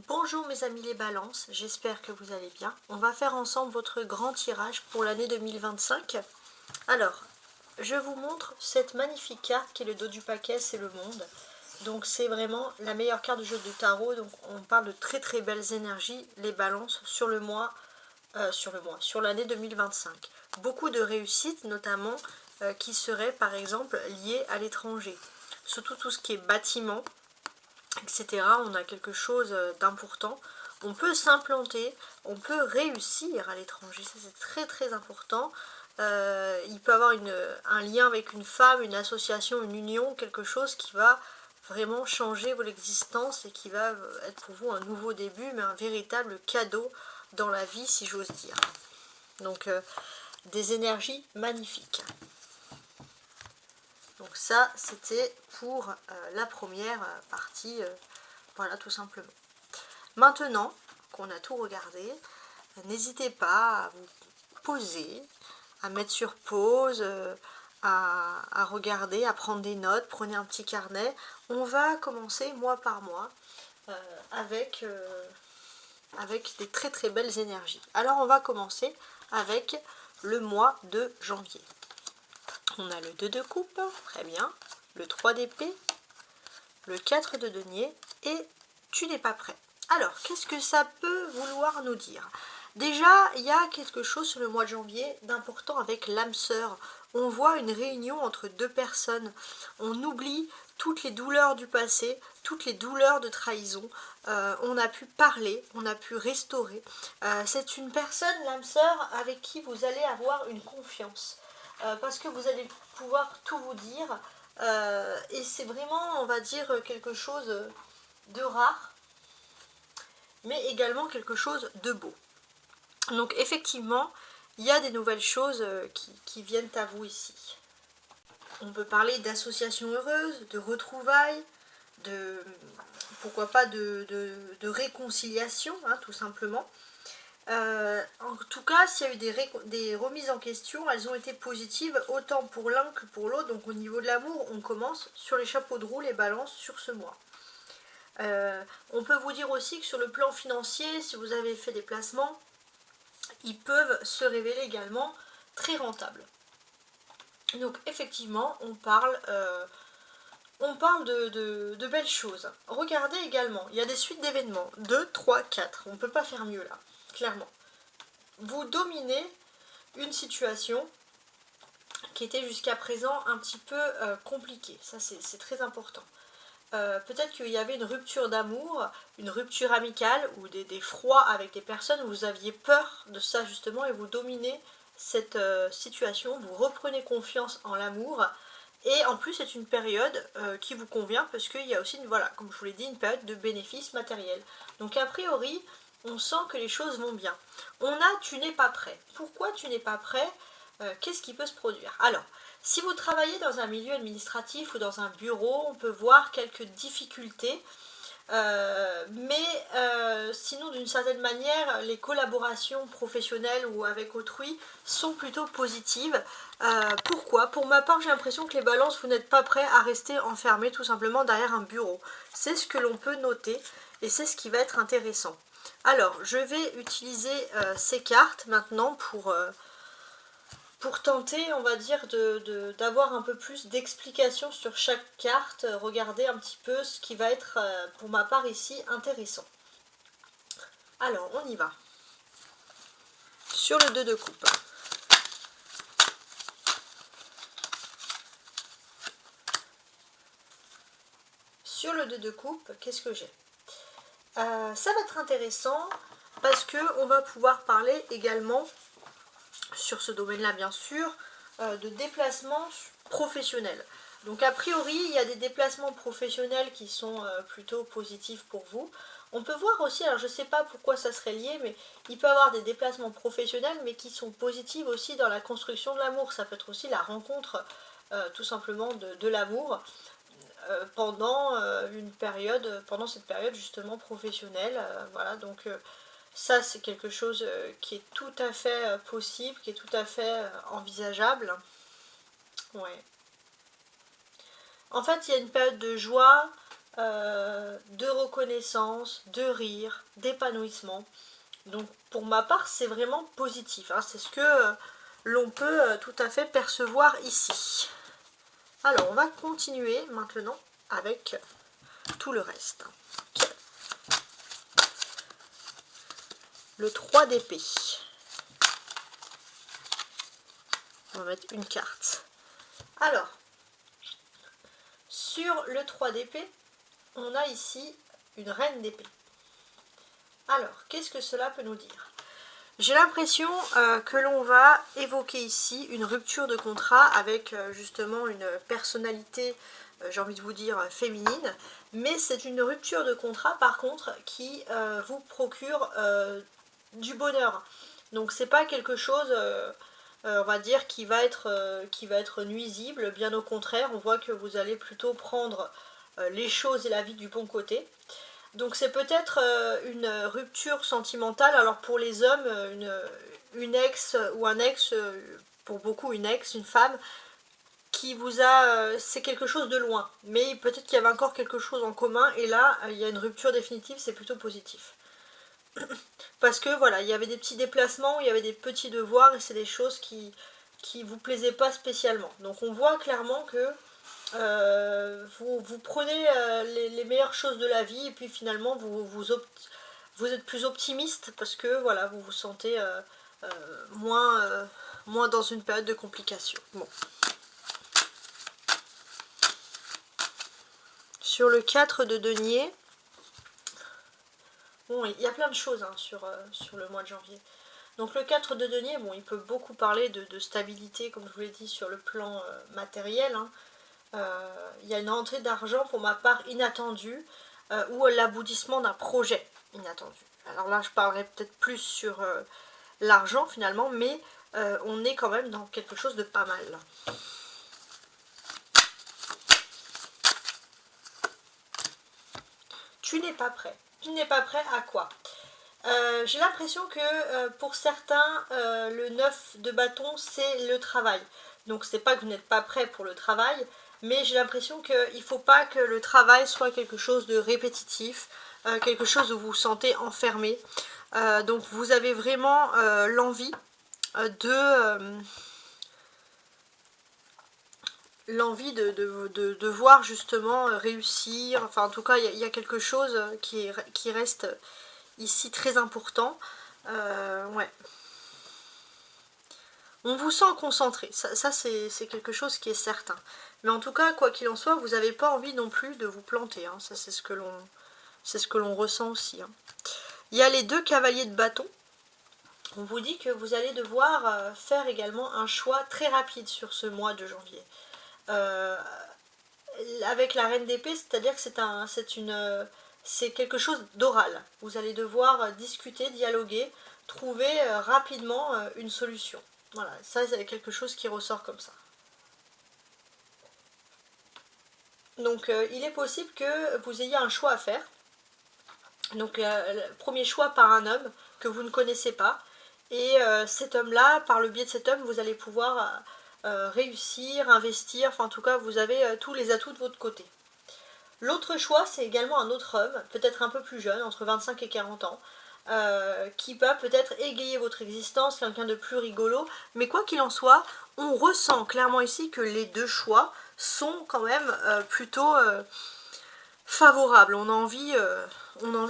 Bonjour mes amis les balances, j'espère que vous allez bien. On va faire ensemble votre grand tirage pour l'année 2025. Alors, je vous montre cette magnifique carte qui est le dos du paquet, c'est le monde. Donc c'est vraiment la meilleure carte du jeu de tarot. Donc on parle de très très belles énergies, les balances sur sur l'année 2025. Beaucoup de réussites notamment qui seraient par exemple liées à l'étranger. Surtout tout ce qui est bâtiment, etc. On a quelque chose d'important. On peut s'implanter, on peut réussir à l'étranger, ça c'est très très important. Il peut avoir un lien avec une femme, une association, une union, quelque chose qui va vraiment changer votre existence et qui va être pour vous un nouveau début, mais un véritable cadeau dans la vie, si j'ose dire. Donc des énergies magnifiques. Donc ça, c'était pour la première partie, voilà tout simplement. Maintenant qu'on a tout regardé, n'hésitez pas à vous poser, à mettre sur pause, à regarder, à prendre des notes, prenez un petit carnet. On va commencer mois par mois avec des très très belles énergies. Alors on va commencer avec le mois de janvier. On a le 2 de coupe, très bien, le 3 d'épée, le 4 de denier et tu n'es pas prêt. Alors, qu'est-ce que ça peut vouloir nous dire? Déjà, il y a quelque chose sur le mois de janvier d'important avec l'âme sœur. On voit une réunion entre deux personnes. On oublie toutes les douleurs du passé, toutes les douleurs de trahison. On a pu parler, on a pu restaurer. C'est une personne, l'âme sœur, avec qui vous allez avoir une confiance. Parce que vous allez pouvoir tout vous dire. Et c'est vraiment, on va dire, quelque chose de rare, mais également quelque chose de beau. Donc effectivement, il y a des nouvelles choses qui viennent à vous ici. On peut parler d'associations heureuses, de retrouvailles, de pourquoi pas de réconciliation, hein, tout simplement. En tout cas, s'il y a eu des remises en question, elles ont été positives autant pour l'un que pour l'autre. Donc au niveau de l'amour, on commence sur les chapeaux de roue, les balances sur ce mois. On peut vous dire aussi que sur le plan financier, si vous avez fait des placements, ils peuvent se révéler également très rentables. Donc effectivement, on parle de belles choses. Regardez également, il y a des suites d'événements. 2, 3, 4. On ne peut pas faire mieux là, clairement. Vous dominez une situation qui était jusqu'à présent un petit peu compliquée. Ça, c'est très important. Peut-être qu'il y avait une rupture d'amour, une rupture amicale ou des froids avec des personnes où vous aviez peur de ça justement et vous dominez cette situation, vous reprenez confiance en l'amour et en plus c'est une période qui vous convient parce qu'il y a aussi, voilà, comme je vous l'ai dit, une période de bénéfices matériels. Donc a priori, on sent que les choses vont bien. On a tu n'es pas prêt. Pourquoi tu n'es pas prêt? Qu'est-ce qui peut se produire? Alors, si vous travaillez dans un milieu administratif ou dans un bureau, on peut voir quelques difficultés. Sinon, d'une certaine manière, les collaborations professionnelles ou avec autrui sont plutôt positives. Pourquoi? Pour ma part, j'ai l'impression que les balances, vous n'êtes pas prêts à rester enfermés tout simplement derrière un bureau. C'est ce que l'on peut noter et c'est ce qui va être intéressant. Alors, je vais utiliser ces cartes maintenant pour tenter, on va dire, d'avoir un peu plus d'explications sur chaque carte, regarder un petit peu ce qui va être, pour ma part ici, intéressant. Alors, on y va. Sur le 2 de coupe. Sur le 2 de coupe, qu'est-ce que j'ai? Ça va être intéressant parce qu'on va pouvoir parler également sur ce domaine-là, bien sûr, de déplacements professionnels. Donc a priori, il y a des déplacements professionnels qui sont plutôt positifs pour vous. On peut voir aussi, alors je ne sais pas pourquoi ça serait lié, mais il peut y avoir des déplacements professionnels, mais qui sont positifs aussi dans la construction de l'amour. Ça peut être aussi la rencontre tout simplement de l'amour pendant pendant cette période justement professionnelle. Voilà, donc ça, c'est quelque chose qui est tout à fait possible, qui est tout à fait envisageable. Ouais. En fait, il y a une période de joie, de reconnaissance, de rire, d'épanouissement. Donc pour ma part, c'est vraiment positif, hein. C'est ce que l'on peut tout à fait percevoir ici. Alors on va continuer maintenant avec tout le reste. Le 3 d'épée. On va mettre une carte. Alors, sur le 3 d'épée, on a ici une reine d'épée. Alors, qu'est-ce que cela peut nous dire? J'ai l'impression que l'on va évoquer ici une rupture de contrat avec justement une personnalité, j'ai envie de vous dire, féminine. Mais c'est une rupture de contrat par contre qui vous procure du bonheur. Donc c'est pas quelque chose, on va dire, qui va être nuisible. Bien au contraire, on voit que vous allez plutôt prendre les choses et la vie du bon côté. Donc c'est peut-être une rupture sentimentale. Alors pour les hommes, une ex ou un ex, pour beaucoup une ex, une femme, qui vous a... c'est quelque chose de loin. Mais peut-être qu'il y avait encore quelque chose en commun, et là, il y a une rupture définitive, c'est plutôt positif. Parce que voilà, il y avait des petits déplacements, il y avait des petits devoirs, et c'est des choses qui vous plaisaient pas spécialement. Donc on voit clairement que vous prenez les meilleures choses de la vie, et puis finalement vous êtes plus optimiste parce que voilà, vous vous sentez moins dans une période de complications. Bon. Sur le 4 de denier, bon, il y a plein de choses hein, sur le mois de janvier. Donc le 4 de denier, bon, il peut beaucoup parler de stabilité, comme je vous l'ai dit, sur le plan matériel, hein. Il y a une rentrée d'argent pour ma part inattendue, ou l'aboutissement d'un projet inattendu. Alors là je parlerai peut-être plus sur l'argent finalement, mais on est quand même dans quelque chose de pas mal là. Tu n'es pas prêt. Tu n'es pas prêt à quoi? J'ai l'impression que pour certains, le 9 de bâton c'est le travail. Donc c'est pas que vous n'êtes pas prêt pour le travail, mais j'ai l'impression qu'il ne faut pas que le travail soit quelque chose de répétitif, quelque chose où vous vous sentez enfermé. Donc vous avez vraiment l'envie de voir justement réussir. Enfin en tout cas il y a quelque chose qui reste ici très important. Ouais. On vous sent concentré, ça c'est quelque chose qui est certain. Mais en tout cas, quoi qu'il en soit, vous n'avez pas envie non plus de vous planter, hein. Ça c'est ce que l'on ressent aussi, hein. Il y a les 2 cavaliers de bâton. On vous dit que vous allez devoir faire également un choix très rapide sur ce mois de janvier. Avec la reine d'épée, c'est-à-dire que c'est quelque chose d'oral. Vous allez devoir discuter, dialoguer, trouver rapidement une solution. Voilà, ça c'est quelque chose qui ressort comme ça. Donc il est possible que vous ayez un choix à faire. Donc le premier choix par un homme que vous ne connaissez pas. Et cet homme-là, par le biais de cet homme, vous allez pouvoir réussir, investir. Enfin en tout cas, vous avez tous les atouts de votre côté. L'autre choix, c'est également un autre homme, peut-être un peu plus jeune, entre 25 et 40 ans, qui va peut-être égayer votre existence, quelqu'un de plus rigolo. Mais quoi qu'il en soit, on ressent clairement ici que les 2 choix sont quand même plutôt favorables. On a envie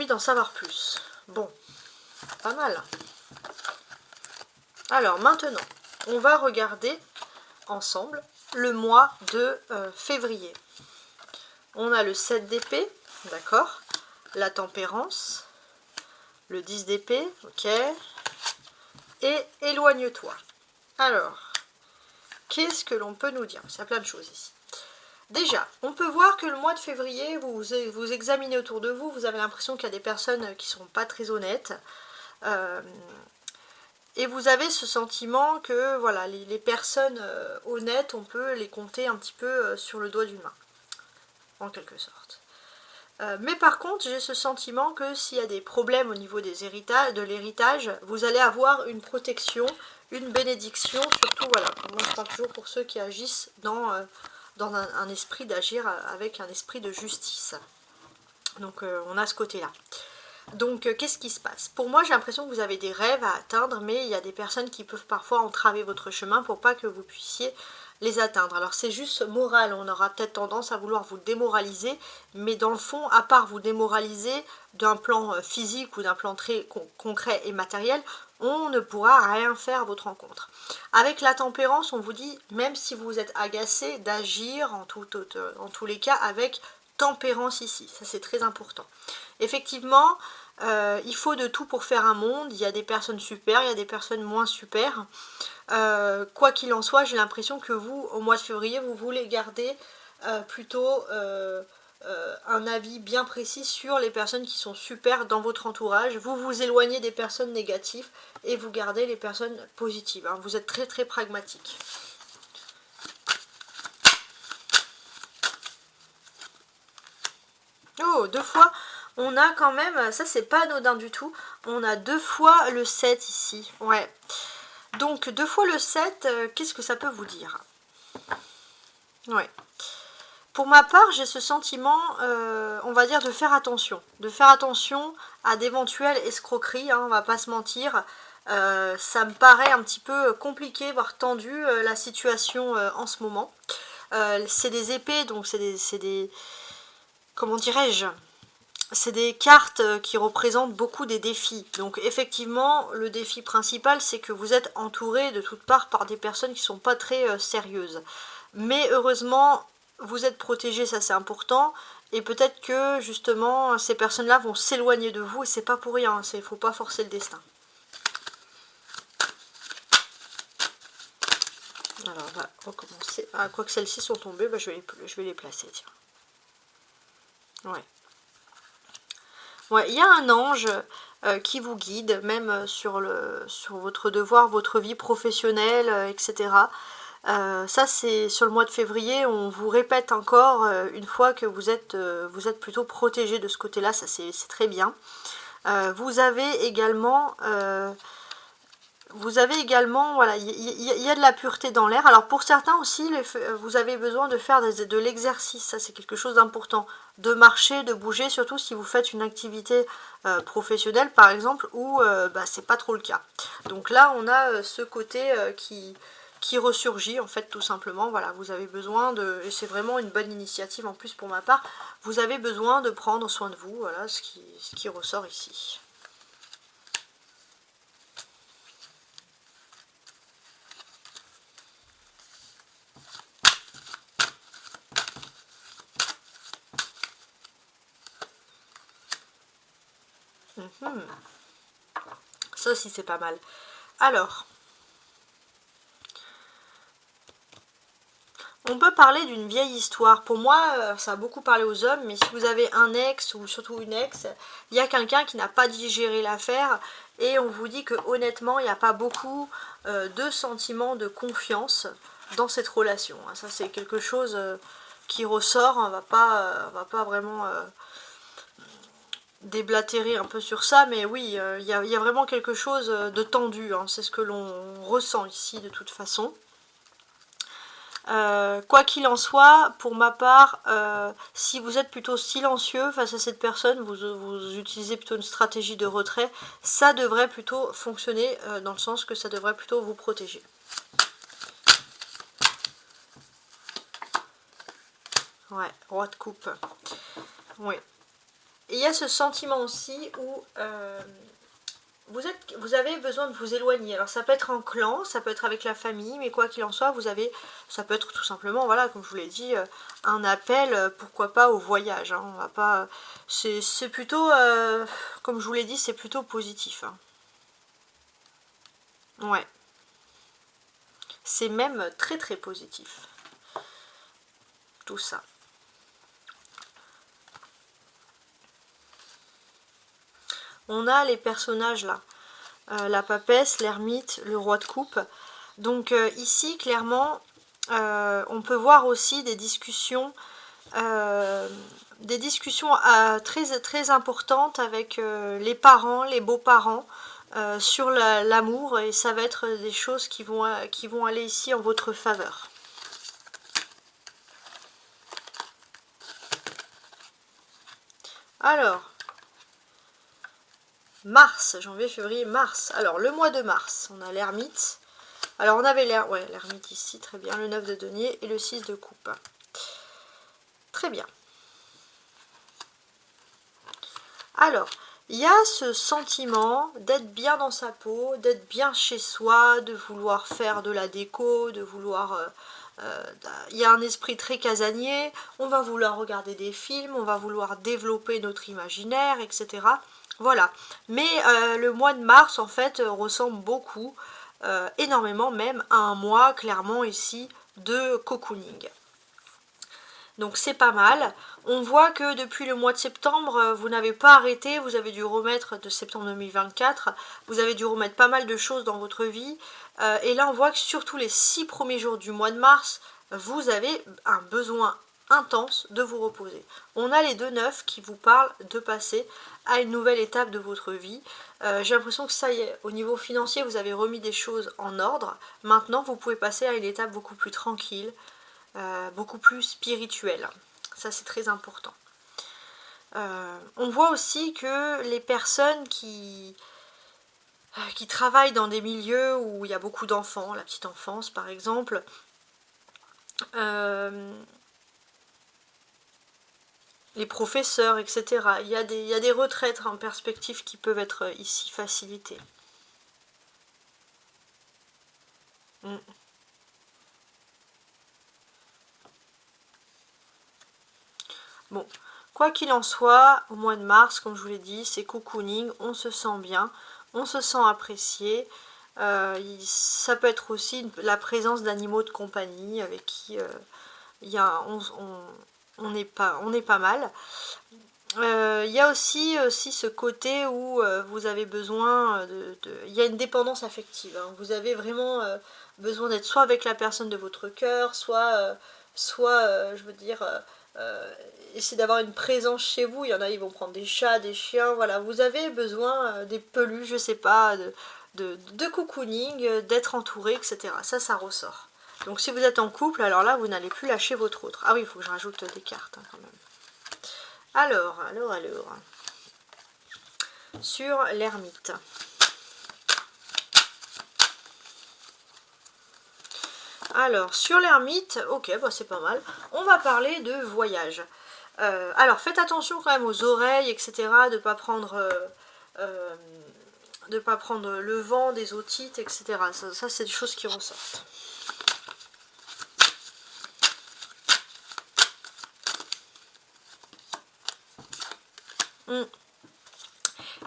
d'en savoir plus. Bon, pas mal. Alors maintenant, on va regarder ensemble le mois de février. On a le 7 d'épée, d'accord, la tempérance, le 10 d'épée, ok, et éloigne-toi. Alors, qu'est-ce que l'on peut nous dire? Il y a plein de choses ici. Déjà, on peut voir que le mois de février, vous examinez autour de vous, vous avez l'impression qu'il y a des personnes qui ne sont pas très honnêtes. Et vous avez ce sentiment que voilà, les personnes honnêtes, on peut les compter un petit peu sur le doigt d'une main, en quelque sorte. Mais par contre, j'ai ce sentiment que s'il y a des problèmes au niveau de l'héritage, vous allez avoir une protection, une bénédiction, surtout, voilà, moi je parle toujours pour ceux qui agissent dans un esprit d'agir avec un esprit de justice. Donc on a ce côté-là. Donc qu'est-ce qui se passe? Pour moi, j'ai l'impression que vous avez des rêves à atteindre, mais il y a des personnes qui peuvent parfois entraver votre chemin pour pas que vous puissiez les atteindre. Alors c'est juste moral, on aura peut-être tendance à vouloir vous démoraliser, mais dans le fond, à part vous démoraliser d'un plan physique ou d'un plan très concret et matériel, on ne pourra rien faire à votre rencontre. Avec la tempérance, on vous dit, même si vous êtes agacé, d'agir en tous les cas avec tempérance ici. Ça, c'est très important. Effectivement, il faut de tout pour faire un monde. Il y a des personnes super, il y a des personnes moins super. Quoi qu'il en soit, j'ai l'impression que vous, au mois de février, vous voulez garder plutôt un avis bien précis sur les personnes qui sont super dans votre entourage. Vous vous éloignez des personnes négatives et vous gardez les personnes positives. Hein. Vous êtes très très pragmatique. Oh, 2 fois, on a quand même, ça c'est pas anodin du tout, on a 2 fois le 7 ici. Ouais. Donc 2 fois le 7, qu'est-ce que ça peut vous dire? Ouais. Pour ma part, j'ai ce sentiment, on va dire, de faire attention. De faire attention à d'éventuelles escroqueries, hein, on va pas se mentir. Ça me paraît un petit peu compliqué, voire tendu, la situation en ce moment. C'est des épées, donc c'est des... Comment dirais-je? C'est des cartes qui représentent beaucoup des défis. Donc effectivement, le défi principal, c'est que vous êtes entouré de toutes parts par des personnes qui ne sont pas très sérieuses. Mais heureusement, vous êtes protégé, ça c'est important. Et peut-être que justement, ces personnes-là vont s'éloigner de vous et c'est pas pour rien. Il ne faut pas forcer le destin. Alors on va recommencer. Ah, quoique celles-ci sont tombées, bah, je vais les placer. Tiens. Ouais. Ouais, il y a un ange qui vous guide, même sur votre devoir, votre vie professionnelle, etc. Ça, c'est sur le mois de février, on vous répète encore une fois que vous êtes plutôt protégé de ce côté-là, ça c'est très bien. Vous avez également, voilà, il y a de la pureté dans l'air. Alors pour certains aussi, vous avez besoin de faire de l'exercice, ça c'est quelque chose d'important. De marcher, de bouger, surtout si vous faites une activité professionnelle par exemple, où c'est pas trop le cas. Donc là on a ce côté qui ressurgit en fait tout simplement. Voilà, vous avez besoin de, et c'est vraiment une bonne initiative en plus pour ma part, vous avez besoin de prendre soin de vous, voilà ce qui ressort ici. Ça aussi c'est pas mal. Alors, on peut parler d'une vieille histoire. Pour moi, ça a beaucoup parlé aux hommes, mais si vous avez un ex ou surtout une ex, il y a quelqu'un qui n'a pas digéré l'affaire et on vous dit que honnêtement, il n'y a pas beaucoup de sentiments de confiance dans cette relation. Ça c'est quelque chose qui ressort, on va pas vraiment déblatérer un peu sur ça, mais oui, il y a vraiment quelque chose de tendu, hein, c'est ce que l'on ressent ici de toute façon. Quoi qu'il en soit, pour ma part, si vous êtes plutôt silencieux face à cette personne, vous utilisez plutôt une stratégie de retrait, ça devrait plutôt fonctionner dans le sens que ça devrait plutôt vous protéger. Ouais, roi de coupe. Oui. Et il y a ce sentiment aussi où vous avez besoin de vous éloigner. Alors ça peut être en clan, ça peut être avec la famille, mais quoi qu'il en soit, ça peut être tout simplement, voilà, comme je vous l'ai dit, un appel, pourquoi pas au voyage. Hein, on va pas, c'est plutôt, comme je vous l'ai dit, c'est plutôt positif. Hein. Ouais. C'est même très très positif. Tout ça. On a les personnages là, la papesse, l'ermite, le roi de coupe. Donc ici, clairement, on peut voir aussi des discussions très, très importantes avec les parents, les beaux-parents, sur l'amour, et ça va être des choses qui vont aller ici en votre faveur. Alors, mars, janvier, février, mars. Alors, le mois de mars, on a l'ermite. Alors, on avait l'ermite ici, très bien. Le 9 de denier et le 6 de coupe. Très bien. Alors, il y a ce sentiment d'être bien dans sa peau, d'être bien chez soi, de vouloir faire de la déco, de vouloir... il y a un esprit très casanier, on va vouloir regarder des films, on va vouloir développer notre imaginaire, etc. Voilà. Mais le mois de mars, en fait, ressemble beaucoup, énormément même, à un mois, clairement, ici, de cocooning. Donc c'est pas mal. On voit que depuis le mois de septembre, vous n'avez pas arrêté, vous avez dû remettre, de septembre 2024, vous avez dû remettre pas mal de choses dans votre vie. Et là on voit que surtout les 6 premiers jours du mois de mars, vous avez un besoin intense de vous reposer. On a les 2-9 qui vous parlent de passer à une nouvelle étape de votre vie. J'ai l'impression que ça y est, au niveau financier, vous avez remis des choses en ordre. Maintenant, vous pouvez passer à une étape beaucoup plus tranquille, beaucoup plus spirituelle. Ça, c'est très important. On voit aussi que les personnes qui travaillent dans des milieux où il y a beaucoup d'enfants, la petite enfance par exemple, les professeurs, etc. Il y a des retraites en perspective qui peuvent être ici facilitées. Bon, quoi qu'il en soit, au mois de mars, comme je vous l'ai dit, c'est cocooning, on se sent bien, on se sent apprécié. Ça peut être aussi la présence d'animaux de compagnie avec qui on est pas mal. Il y a aussi ce côté où vous avez besoin il y a une dépendance affective. Hein. Vous avez vraiment besoin d'être soit avec la personne de votre cœur, soit je veux dire, essayer d'avoir une présence chez vous. Il y en a, ils vont prendre des chats, des chiens, voilà. Vous avez besoin des peluches, je sais pas, de cocooning, d'être entouré, etc. Ça ressort. Donc si vous êtes en couple, alors là, vous n'allez plus lâcher votre autre. Ah oui, il faut que je rajoute des cartes hein, quand même. Alors, sur l'ermite. Alors, sur l'ermite, ok, bah c'est pas mal. On va parler de voyage. Alors, faites attention quand même aux oreilles, etc. De pas prendre le vent, des otites, etc. Ça c'est des choses qui ressortent.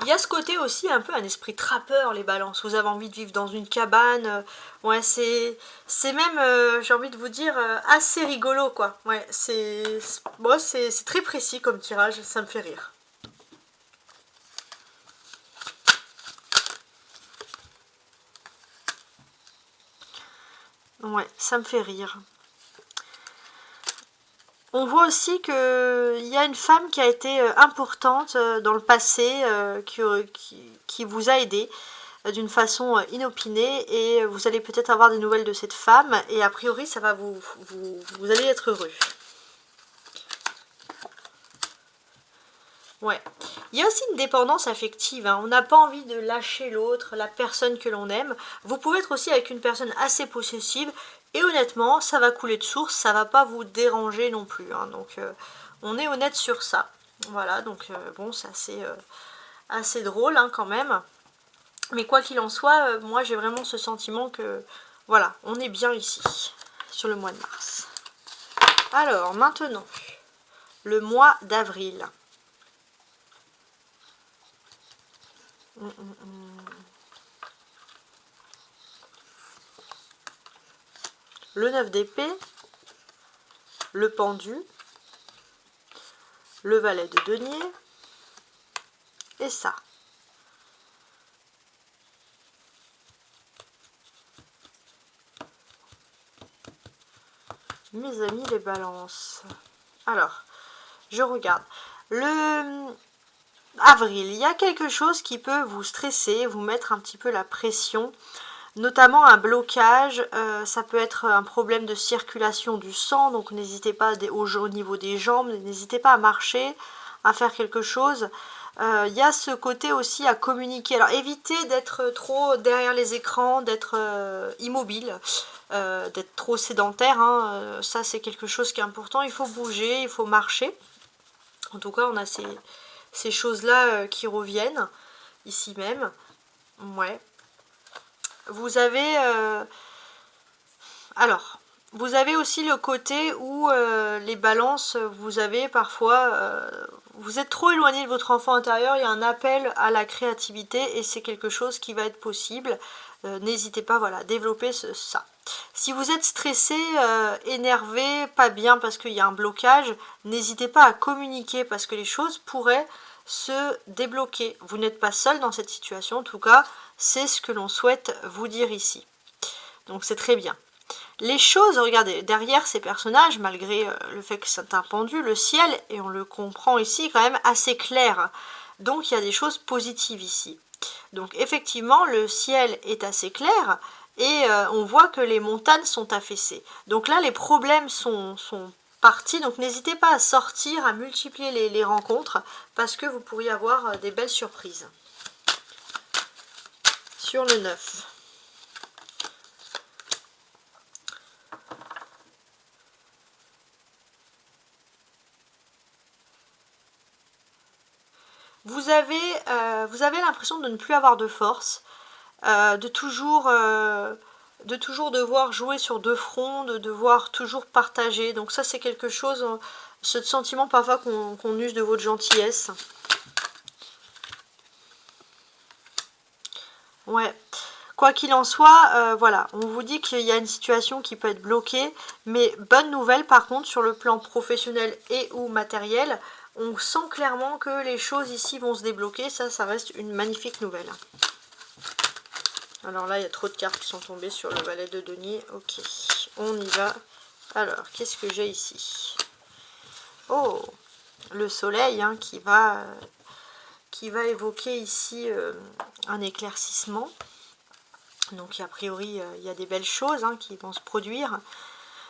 Il y a ce côté aussi un peu un esprit trappeur, les balances. Vous avez envie de vivre dans une cabane. Ouais, c'est même, j'ai envie de vous dire, assez rigolo, quoi. Ouais, c'est très précis comme tirage, ça me fait rire. Ouais, ça me fait rire. On voit aussi qu'il y a une femme qui a été importante dans le passé, qui vous a aidé d'une façon inopinée, et vous allez peut-être avoir des nouvelles de cette femme, et a priori ça va vous allez être heureux. Ouais. Il y a aussi une dépendance affective, hein. On n'a pas envie de lâcher l'autre, la personne que l'on aime. Vous pouvez être aussi avec une personne assez possessive, et honnêtement, ça va couler de source, ça va pas vous déranger non plus. Hein. Donc, on est honnête sur ça. Voilà, donc bon, c'est assez drôle hein, quand même. Mais quoi qu'il en soit, moi j'ai vraiment ce sentiment que, voilà, on est bien ici, sur le mois de mars. Alors, maintenant, le mois d'avril. Le 9 d'épée, le pendu, le valet de denier, et ça. Mes amis les balances. Alors, je regarde. Le avril, il y a quelque chose qui peut vous stresser, vous mettre un petit peu la pression, notamment un blocage. Ça peut être un problème de circulation du sang, donc n'hésitez pas au niveau des jambes, n'hésitez pas à marcher, à faire quelque chose. Il y a ce côté aussi à communiquer. Alors évitez d'être trop derrière les écrans, d'être immobile, d'être trop sédentaire. Hein. Ça c'est quelque chose qui est important. Il faut bouger, il faut marcher. En tout cas on a ces choses-là qui reviennent ici même. Ouais. Vous avez... alors... Vous avez aussi le côté où les balances, vous avez parfois, vous êtes trop éloigné de votre enfant intérieur, il y a un appel à la créativité et c'est quelque chose qui va être possible. N'hésitez pas, voilà, à développer ça. Si vous êtes stressé, énervé, pas bien parce qu'il y a un blocage, n'hésitez pas à communiquer parce que les choses pourraient se débloquer. Vous n'êtes pas seul dans cette situation, en tout cas, c'est ce que l'on souhaite vous dire ici. Donc c'est très bien. Les choses, regardez, derrière ces personnages, malgré le fait que c'est un pendu, le ciel, et on le comprend ici, est quand même assez clair. Donc il y a des choses positives ici. Donc effectivement, le ciel est assez clair, et on voit que les montagnes sont affaissées. Donc là, les problèmes sont partis, donc n'hésitez pas à sortir, à multiplier les rencontres, parce que vous pourriez avoir des belles surprises. Sur le 9. Vous avez l'impression de ne plus avoir de force, de toujours devoir jouer sur deux fronts, de devoir toujours partager. Donc ça c'est quelque chose, ce sentiment parfois qu'on use de votre gentillesse. Ouais. Quoi qu'il en soit, voilà, on vous dit qu'il y a une situation qui peut être bloquée, mais bonne nouvelle par contre sur le plan professionnel et ou matériel, on sent clairement que les choses ici vont se débloquer, ça reste une magnifique nouvelle. Alors là, il y a trop de cartes qui sont tombées sur le valet de denier, ok, on y va. Alors, qu'est-ce que j'ai ici? Oh, le soleil hein, qui va évoquer ici un éclaircissement. Donc a priori, il y a des belles choses hein, qui vont se produire.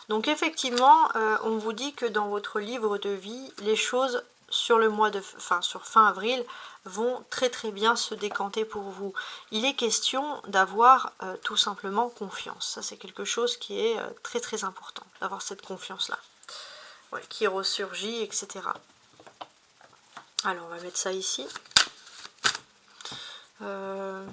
Donc effectivement, on vous dit que dans votre livre de vie, les choses sur le mois de sur fin avril vont très très bien se décanter pour vous. Il est question d'avoir tout simplement confiance. Ça c'est quelque chose qui est très très important, d'avoir cette confiance-là. Ouais, qui ressurgit, etc. Alors on va mettre ça ici. Ouais.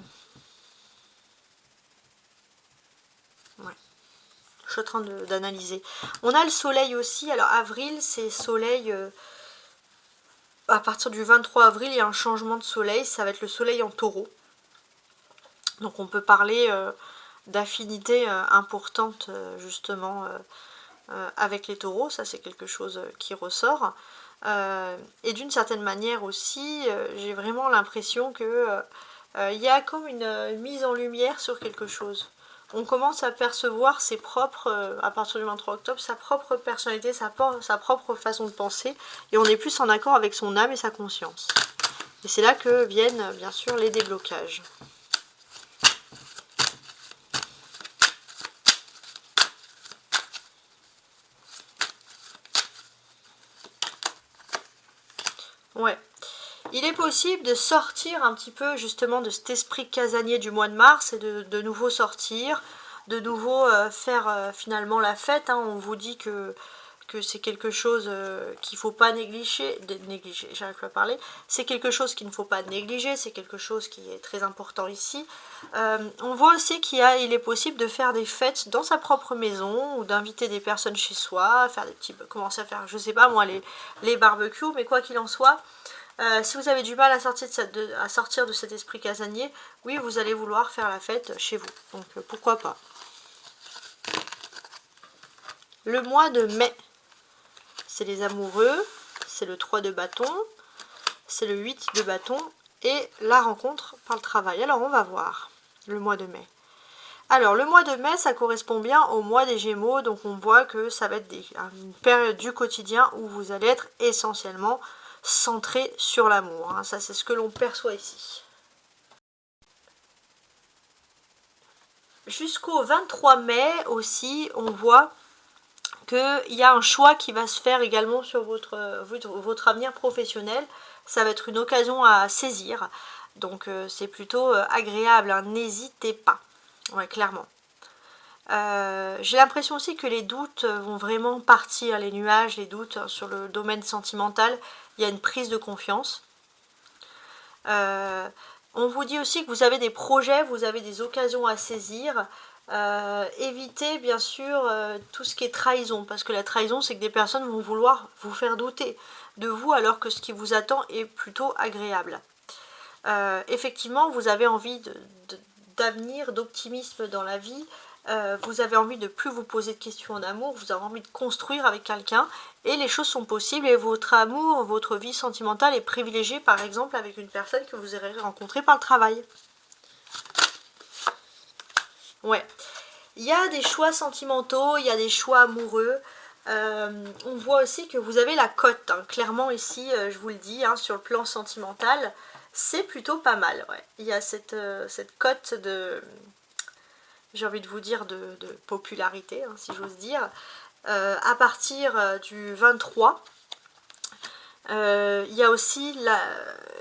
Je suis en train d'analyser. On a le soleil aussi. Alors avril, c'est soleil. À partir du 23 avril, il y a un changement de soleil. Ça va être le soleil en taureau. Donc on peut parler d'affinités importantes justement avec les taureaux. Ça c'est quelque chose qui ressort. Et d'une certaine manière aussi, j'ai vraiment l'impression que il y a comme une mise en lumière sur quelque chose. On commence à percevoir ses propres, à partir du 23 octobre, sa propre personnalité, sa propre façon de penser, et on est plus en accord avec son âme et sa conscience. Et c'est là que viennent, bien sûr, les déblocages. Ouais. Il est possible de sortir un petit peu justement de cet esprit casanier du mois de mars et de nouveau sortir, de nouveau faire finalement la fête. Hein. On vous dit que c'est quelque chose qu'il ne faut pas négliger, j'arrive plus à parler, c'est quelque chose qu'il ne faut pas négliger, c'est quelque chose qui est très important ici. On voit aussi qu'il est possible de faire des fêtes dans sa propre maison ou d'inviter des personnes chez soi, faire des petits, commencer à faire, je sais pas moi, les barbecues, mais quoi qu'il en soit, si vous avez du mal à sortir de cet esprit casanier, oui, vous allez vouloir faire la fête chez vous. Donc pourquoi pas. Le mois de mai, c'est les amoureux, c'est le 3 de bâton, c'est le 8 de bâton et la rencontre par le travail. Alors on va voir le mois de mai. Alors le mois de mai, ça correspond bien au mois des Gémeaux, donc on voit que ça va être une période du quotidien où vous allez être essentiellement centré sur l'amour. Hein. Ça, c'est ce que l'on perçoit ici. Jusqu'au 23 mai aussi, on voit qu'il y a un choix qui va se faire également sur votre avenir professionnel. Ça va être une occasion à saisir. Donc c'est plutôt agréable, hein. N'hésitez pas. Ouais, clairement. J'ai l'impression aussi que les doutes vont vraiment partir, les nuages, les doutes sur le domaine sentimental. Il y a une prise de confiance. On vous dit aussi que vous avez des projets, vous avez des occasions à saisir. Évitez bien sûr tout ce qui est trahison, parce que la trahison, c'est que des personnes vont vouloir vous faire douter de vous, alors que ce qui vous attend est plutôt agréable. Effectivement, vous avez envie d'avenir, d'optimisme dans la vie. Vous avez envie de plus vous poser de questions en amour, vous avez envie de construire avec quelqu'un, et les choses sont possibles, et votre amour, votre vie sentimentale est privilégiée, par exemple avec une personne que vous aurez rencontrée par le travail. Ouais, il y a des choix sentimentaux, il y a des choix amoureux. On voit aussi que vous avez la cote, hein. Clairement ici, je vous le dis, hein, sur le plan sentimental, c'est plutôt pas mal. Ouais. Il y a cette cote de... j'ai envie de vous dire de popularité, hein, si j'ose dire. À partir du 23, il y a aussi,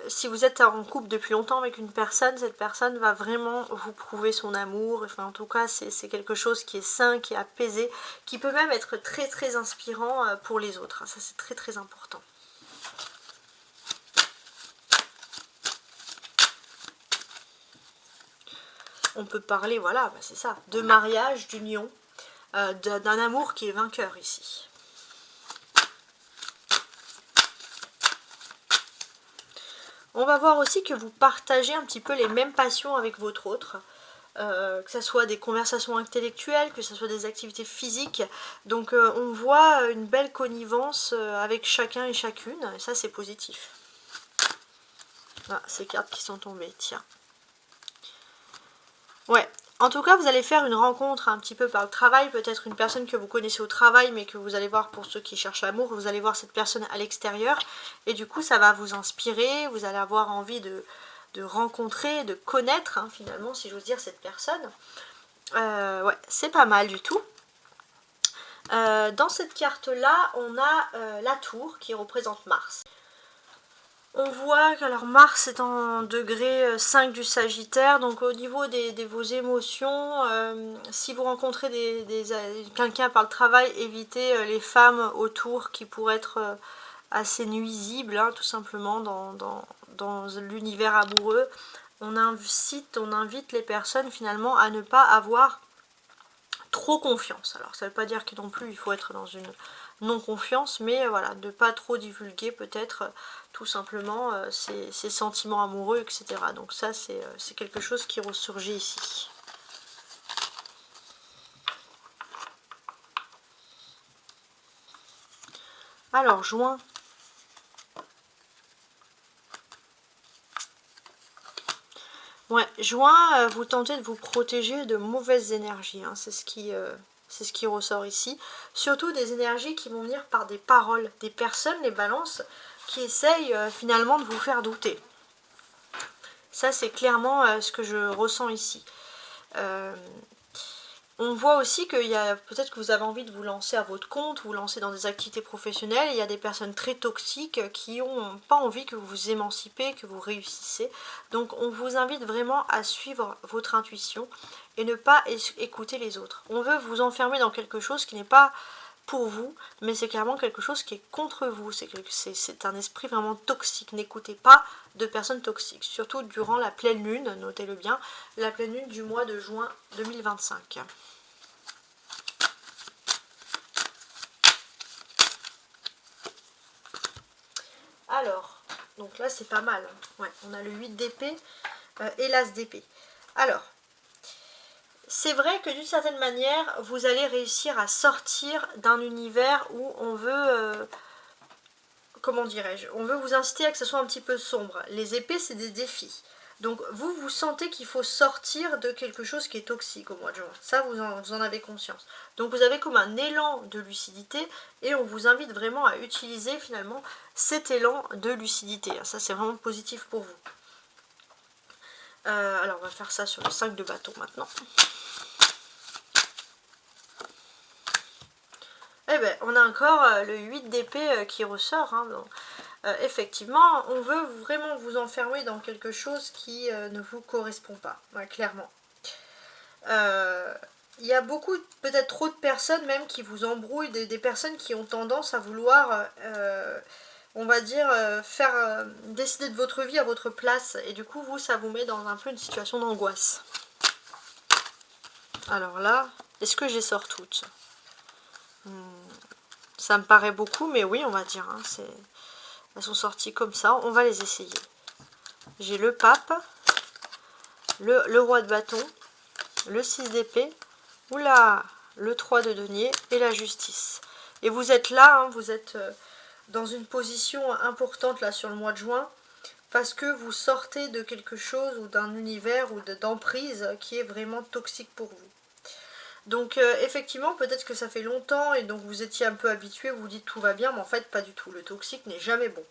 si vous êtes en couple depuis longtemps avec une personne, cette personne va vraiment vous prouver son amour. Enfin, en tout cas, c'est quelque chose qui est sain, qui est apaisé, qui peut même être très très inspirant pour les autres. Ça, c'est très très important. On peut parler, voilà, c'est ça, de mariage, d'union, d'un amour qui est vainqueur ici. On va voir aussi que vous partagez un petit peu les mêmes passions avec votre autre, que ce soit des conversations intellectuelles, que ce soit des activités physiques. Donc on voit une belle connivence avec chacun et chacune, et ça c'est positif. Ah, ces cartes qui sont tombées, tiens. Ouais, en tout cas vous allez faire une rencontre un petit peu par le travail, peut-être une personne que vous connaissez au travail, mais que vous allez voir pour ceux qui cherchent l'amour, vous allez voir cette personne à l'extérieur, et du coup ça va vous inspirer, vous allez avoir envie de rencontrer, de connaître, hein, finalement, si j'ose dire, cette personne. Ouais, c'est pas mal du tout. Dans cette carte-là, on a la tour qui représente Mars. On voit que alors Mars est en degré 5 du Sagittaire, donc au niveau de vos émotions, si vous rencontrez quelqu'un par le travail, évitez les femmes autour qui pourraient être assez nuisibles, hein, tout simplement dans l'univers amoureux. On invite les personnes finalement à ne pas avoir trop confiance. Alors ça ne veut pas dire que non plus il faut être dans une non-confiance, mais voilà, de pas trop divulguer peut-être tout simplement ses sentiments amoureux, etc. Donc ça c'est quelque chose qui ressurgit ici. Alors, juin. Ouais, juin, vous tentez de vous protéger de mauvaises énergies, hein, c'est ce qui ressort ici. Surtout des énergies qui vont venir par des paroles, des personnes, les balances, qui essayent finalement de vous faire douter. Ça, c'est clairement ce que je ressens ici. On voit aussi qu'il y a peut-être que vous avez envie de vous lancer à votre compte, vous lancer dans des activités professionnelles. Il y a des personnes très toxiques qui n'ont pas envie que vous vous émancipez, que vous réussissez. Donc on vous invite vraiment à suivre votre intuition et ne pas écouter les autres. On veut vous enfermer dans quelque chose qui n'est pas pour vous, mais c'est clairement quelque chose qui est contre vous. C'est un esprit vraiment toxique. N'écoutez pas de personnes toxiques, surtout durant la pleine lune, notez-le bien, la pleine lune du mois de juin 2025. Alors, donc là c'est pas mal. Ouais, on a le 8 d'épée et l'as d'épée. Alors, c'est vrai que d'une certaine manière, vous allez réussir à sortir d'un univers où on veut, comment dirais-je, on veut vous inciter à que ce soit un petit peu sombre. Les épées, c'est des défis. Donc vous sentez qu'il faut sortir de quelque chose qui est toxique au mois de juin. Ça, vous en avez conscience. Donc vous avez comme un élan de lucidité et on vous invite vraiment à utiliser finalement cet élan de lucidité. Ça, c'est vraiment positif pour vous. Alors on va faire ça sur le 5 de bâton maintenant. Et ben, on a encore le 8 d'épée qui ressort. Hein, donc, effectivement, on veut vraiment vous enfermer dans quelque chose qui ne vous correspond pas, ouais, clairement. Il y a beaucoup, peut-être trop de personnes même qui vous embrouillent, des personnes qui ont tendance à vouloir, on va dire, faire décider de votre vie à votre place. Et du coup, vous, ça vous met dans un peu une situation d'angoisse. Alors là, est-ce que j'ai sors toutes? Ça me paraît beaucoup, mais oui, on va dire. Hein, elles sont sorties comme ça, on va les essayer. J'ai le pape, le roi de bâton, le 6 d'épée, oula, le 3 de denier et la justice. Et vous êtes là, hein, vous êtes dans une position importante là sur le mois de juin, parce que vous sortez de quelque chose ou d'un univers ou d'emprise qui est vraiment toxique pour vous. Donc effectivement, peut-être que ça fait longtemps et donc vous étiez un peu habitué, vous vous dites tout va bien, mais en fait pas du tout, le toxique n'est jamais bon.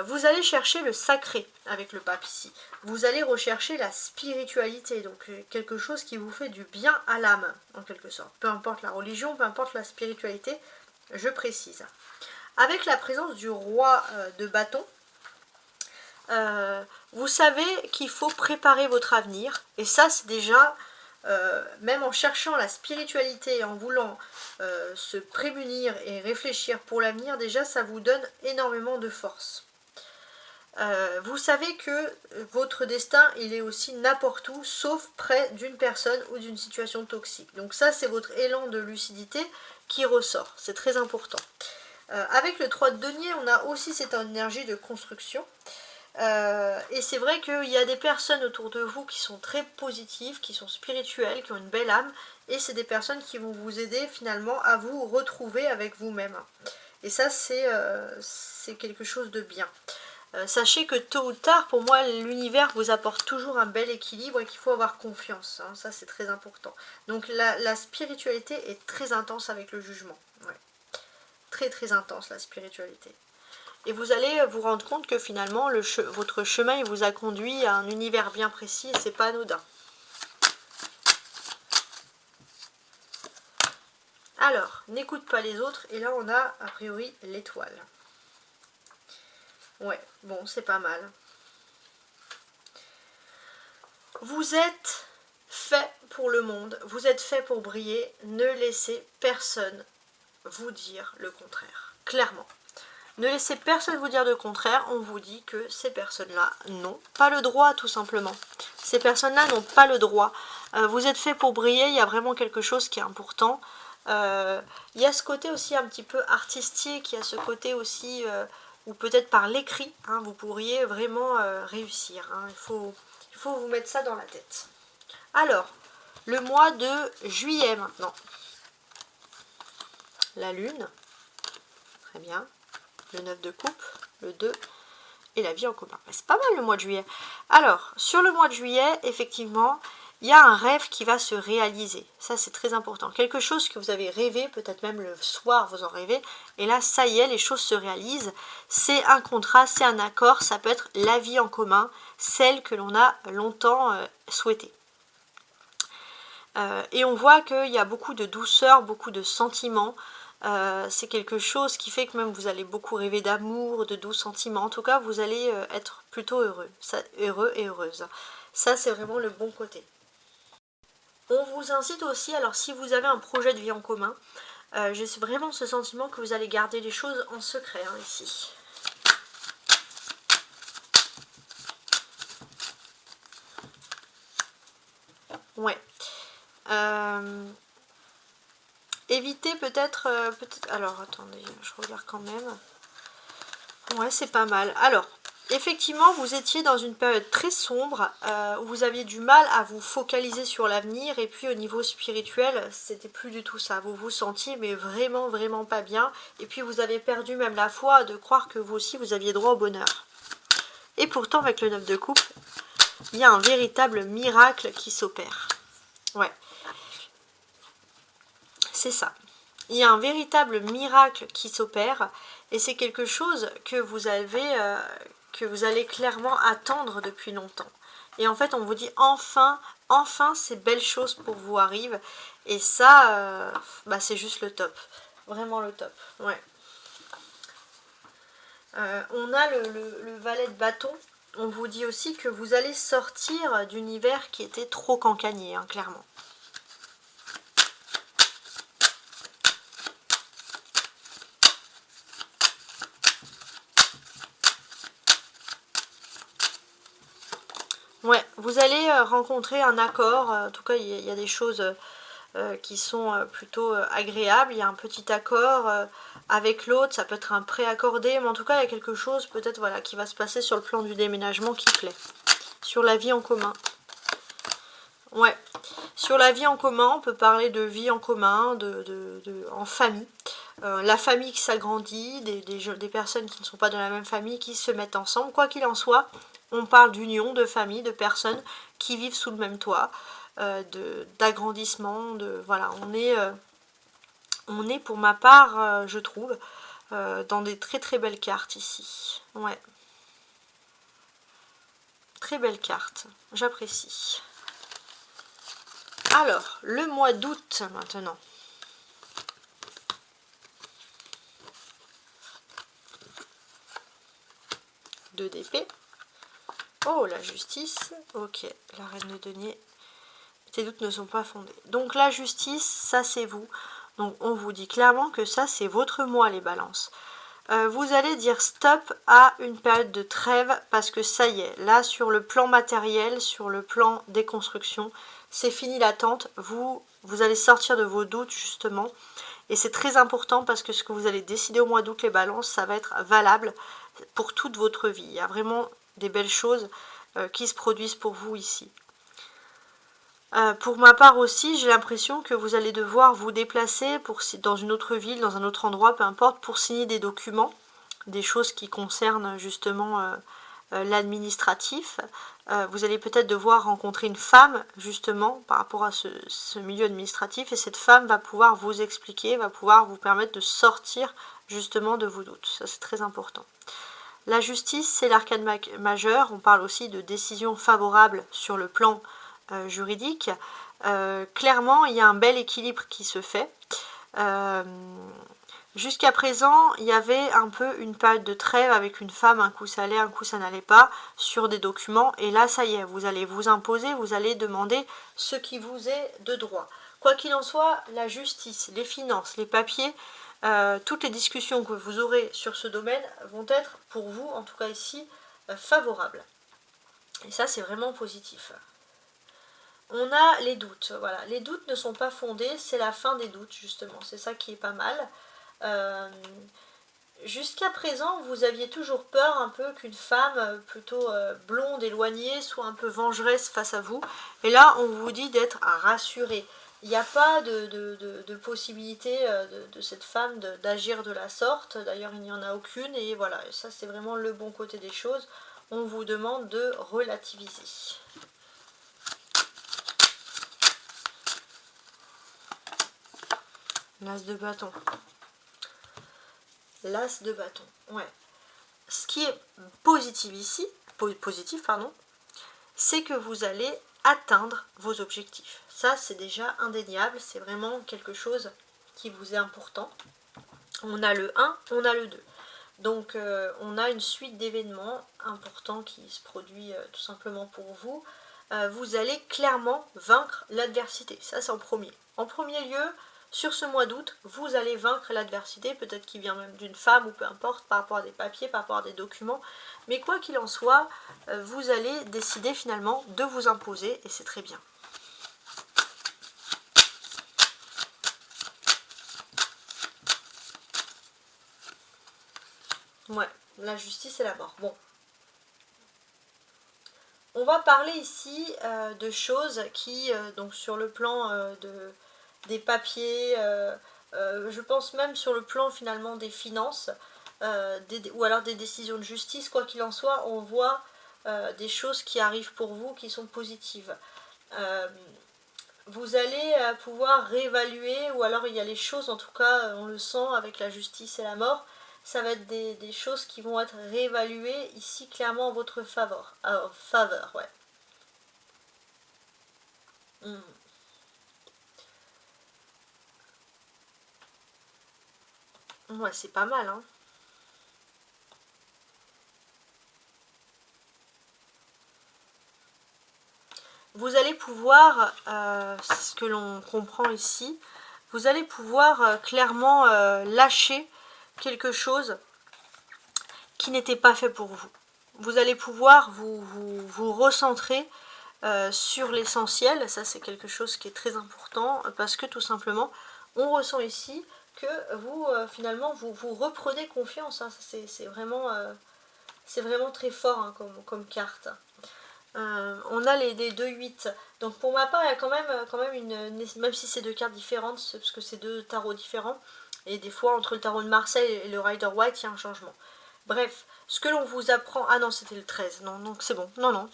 Vous allez chercher le sacré avec le pape ici. Vous allez rechercher la spiritualité, donc quelque chose qui vous fait du bien à l'âme, en quelque sorte. Peu importe la religion, peu importe la spiritualité, je précise. Avec la présence du roi de bâton, vous savez qu'il faut préparer votre avenir. Et ça, c'est déjà, même en cherchant la spiritualité et en voulant se prémunir et réfléchir pour l'avenir, déjà, ça vous donne énormément de force. Vous savez que votre destin, il est aussi n'importe où, sauf près d'une personne ou d'une situation toxique. Donc ça, c'est votre élan de lucidité qui ressort. C'est très important. Avec le 3 de denier, on a aussi cette énergie de construction. Et c'est vrai qu'il y a des personnes autour de vous qui sont très positives, qui sont spirituelles, qui ont une belle âme. Et c'est des personnes qui vont vous aider finalement à vous retrouver avec vous-même. Et ça, c'est quelque chose de bien. Sachez que tôt ou tard, pour moi, l'univers vous apporte toujours un bel équilibre et qu'il faut avoir confiance. Hein, ça, c'est très important. Donc, la spiritualité est très intense avec le jugement. Ouais. Très, très intense, la spiritualité. Et vous allez vous rendre compte que finalement, votre chemin, il vous a conduit à un univers bien précis et c'est pas anodin. Alors, n'écoute pas les autres. Et là, on a, a priori, l'étoile. Ouais, bon, c'est pas mal. Vous êtes fait pour le monde, vous êtes fait pour briller, ne laissez personne vous dire le contraire, clairement. Ne laissez personne vous dire le contraire, on vous dit que ces personnes-là n'ont pas le droit, tout simplement. Ces personnes-là n'ont pas le droit. Vous êtes fait pour briller, il y a vraiment quelque chose qui est important. Il y a ce côté aussi un petit peu artistique, il y a ce côté aussi... ou peut-être par l'écrit, hein, vous pourriez vraiment réussir. Hein. Il faut vous mettre ça dans la tête. Alors, le mois de juillet maintenant. La lune, très bien. Le 9 de coupe, le 2 et la vie en commun. C'est pas mal le mois de juillet. Alors, sur le mois de juillet, effectivement, il y a un rêve qui va se réaliser. Ça, c'est très important. Quelque chose que vous avez rêvé, peut-être même le soir, vous en rêvez. Et là, ça y est, les choses se réalisent. C'est un contrat, c'est un accord. Ça peut être la vie en commun, celle que l'on a longtemps souhaitée. Et on voit qu'il y a beaucoup de douceur, beaucoup de sentiments. C'est quelque chose qui fait que même vous allez beaucoup rêver d'amour, de doux sentiments. En tout cas, vous allez être plutôt heureux et heureuse. Ça, c'est vraiment le bon côté. On vous incite aussi, alors si vous avez un projet de vie en commun, j'ai vraiment ce sentiment que vous allez garder les choses en secret, hein, ici. Ouais. Évitez peut-être... alors, attendez, je regarde quand même. Ouais, c'est pas mal. Alors, effectivement, vous étiez dans une période très sombre, où vous aviez du mal à vous focaliser sur l'avenir, et puis au niveau spirituel, c'était plus du tout ça. Vous vous sentiez, mais vraiment, vraiment pas bien, et puis vous avez perdu même la foi de croire que vous aussi, vous aviez droit au bonheur. Et pourtant, avec le 9 de coupe, il y a un véritable miracle qui s'opère. Ouais. C'est ça. Il y a un véritable miracle qui s'opère, et c'est quelque chose que vous allez clairement attendre depuis longtemps. Et en fait, on vous dit enfin ces belles choses pour vous arrivent, et ça, c'est juste le top. vraiment le top. Ouais. On a le valet de bâton. On vous dit aussi que vous allez sortir d'univers qui était trop cancanier, hein, clairement. Ouais, vous allez rencontrer un accord. En tout cas, il y a des choses qui sont plutôt agréables. Il y a un petit accord avec l'autre. Ça peut être un préaccordé, mais en tout cas, il y a quelque chose peut-être voilà, qui va se passer sur le plan du déménagement qui plaît. Sur la vie en commun. Ouais. Sur la vie en commun, on peut parler de vie en commun, en famille. La famille qui s'agrandit, des personnes qui ne sont pas de la même famille, qui se mettent ensemble. Quoi qu'il en soit, on parle d'union, de famille, de personnes qui vivent sous le même toit, d'agrandissement, voilà, on est pour ma part, je trouve, dans des très très belles cartes ici. Ouais. Très belle carte, j'apprécie. Alors, le mois d'août maintenant. 2 d'épée. Oh, la justice. Ok, la reine de denier. Tes doutes ne sont pas fondés. Donc la justice, ça c'est vous. Donc on vous dit clairement que ça c'est votre mois, les balances. Vous allez dire stop à une période de trêve parce que ça y est, là sur le plan matériel, sur le plan des constructions, c'est fini l'attente. Vous allez sortir de vos doutes justement. Et c'est très important parce que ce que vous allez décider au mois d'août, les balances, ça va être valable pour toute votre vie. Il y a vraiment des belles choses qui se produisent pour vous ici. Pour ma part aussi, j'ai l'impression que vous allez devoir vous déplacer dans une autre ville, dans un autre endroit, peu importe, pour signer des documents, des choses qui concernent justement l'administratif. Vous allez peut-être devoir rencontrer une femme justement par rapport à ce milieu administratif et cette femme va pouvoir vous expliquer, va pouvoir vous permettre de sortir justement de vos doutes. Ça c'est très important. La justice, c'est l'arcane majeur. On parle aussi de décisions favorables sur le plan juridique. Clairement, il y a un bel équilibre qui se fait. Jusqu'à présent, il y avait un peu une période de trêve avec une femme, un coup ça allait, un coup ça n'allait pas, sur des documents. Et là, ça y est, vous allez vous imposer, vous allez demander ce qui vous est de droit. Quoi qu'il en soit, la justice, les finances, les papiers, toutes les discussions que vous aurez sur ce domaine vont être pour vous, en tout cas ici, favorables. Et ça, c'est vraiment positif. On a les doutes, voilà. Les doutes ne sont pas fondés, c'est la fin des doutes, justement. C'est ça qui est pas mal. Jusqu'à présent, vous aviez toujours peur un peu qu'une femme plutôt blonde, éloignée, soit un peu vengeresse face à vous. Et là, on vous dit d'être rassuré. Il n'y a pas de possibilité de cette femme d'agir de la sorte. D'ailleurs, il n'y en a aucune. Et voilà, ça c'est vraiment le bon côté des choses. On vous demande de relativiser. L'as de bâton. L'as de bâton, ouais. Ce qui est positif ici, c'est que vous allez atteindre vos objectifs. Ça, c'est déjà indéniable, c'est vraiment quelque chose qui vous est important. On a le 1, on a le 2. Donc, on a une suite d'événements importants qui se produit tout simplement pour vous. Vous allez clairement vaincre l'adversité. Ça, c'est en premier. En premier lieu, sur ce mois d'août, vous allez vaincre l'adversité, peut-être qu'il vient même d'une femme ou peu importe, par rapport à des papiers, par rapport à des documents. Mais quoi qu'il en soit, vous allez décider finalement de vous imposer et c'est très bien. Ouais, la justice et la mort. Bon. On va parler ici de choses qui, donc sur le plan des papiers, je pense même sur le plan finalement des finances, ou alors des décisions de justice, quoi qu'il en soit, on voit des choses qui arrivent pour vous qui sont positives. Vous allez pouvoir réévaluer, ou alors il y a les choses, en tout cas on le sent avec la justice et la mort, ça va être des choses qui vont être réévaluées ici clairement en votre faveur. Ouais. Ouais, c'est pas mal, hein. Vous allez pouvoir, c'est ce que l'on comprend ici, vous allez pouvoir clairement lâcher quelque chose qui n'était pas fait pour vous. Vous allez pouvoir vous recentrer sur l'essentiel. Ça, c'est quelque chose qui est très important parce que tout simplement, on ressent ici que vous, finalement, vous reprenez confiance. Hein. C'est vraiment très fort, hein, comme carte. On a les 2-8. Donc pour ma part, il y a quand même même si c'est deux cartes différentes, parce que c'est deux tarots différents, et des fois entre le tarot de Marseille et le Rider White, il y a un changement. Bref, ce que l'on vous apprend... Ah non, c'était le 13. Non, donc c'est bon. Non, non.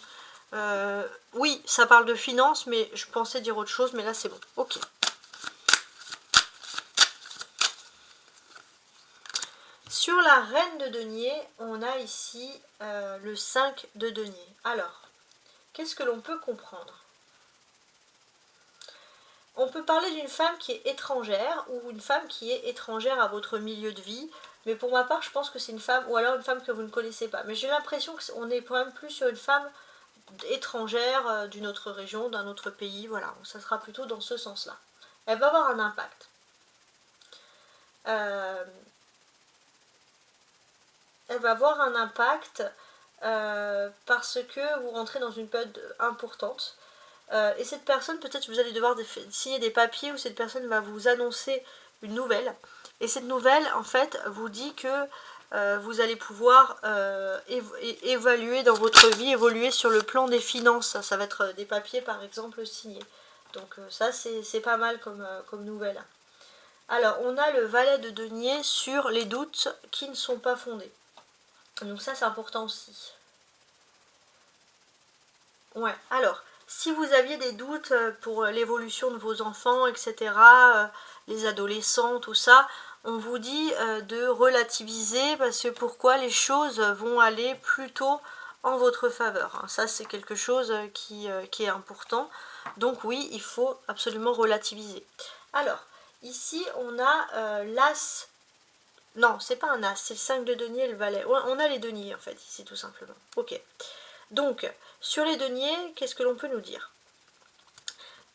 Oui, ça parle de finances, mais je pensais dire autre chose, mais là c'est bon. Ok. Sur la reine de denier, on a ici le 5 de denier. Alors, qu'est-ce que l'on peut comprendre? On peut parler d'une femme qui est étrangère ou une femme qui est étrangère à votre milieu de vie. Mais pour ma part, je pense que c'est une femme, ou alors une femme que vous ne connaissez pas. Mais j'ai l'impression qu'on est quand même plus sur une femme étrangère d'une autre région, d'un autre pays. Voilà, ça sera plutôt dans ce sens-là. Elle va avoir un impact. Elle va avoir un impact parce que vous rentrez dans une période importante. Et cette personne, peut-être vous allez devoir signer des papiers où cette personne va vous annoncer une nouvelle. Et cette nouvelle, en fait, vous dit que vous allez pouvoir évaluer dans votre vie, évoluer sur le plan des finances. Ça va être des papiers, par exemple, signés. Donc ça, c'est pas mal comme nouvelle. Alors, on a le valet de denier sur les doutes qui ne sont pas fondés. Donc ça, c'est important aussi. Ouais, alors, si vous aviez des doutes pour l'évolution de vos enfants, etc., les adolescents, tout ça, on vous dit de relativiser parce que pourquoi les choses vont aller plutôt en votre faveur. Ça, c'est quelque chose qui est important. Donc oui, il faut absolument relativiser. Alors, ici, on a l'as. Non, c'est pas un as, c'est le 5 de denier et le valet. On a les deniers, en fait, ici, tout simplement. Ok. Donc, sur les deniers, qu'est-ce que l'on peut nous dire?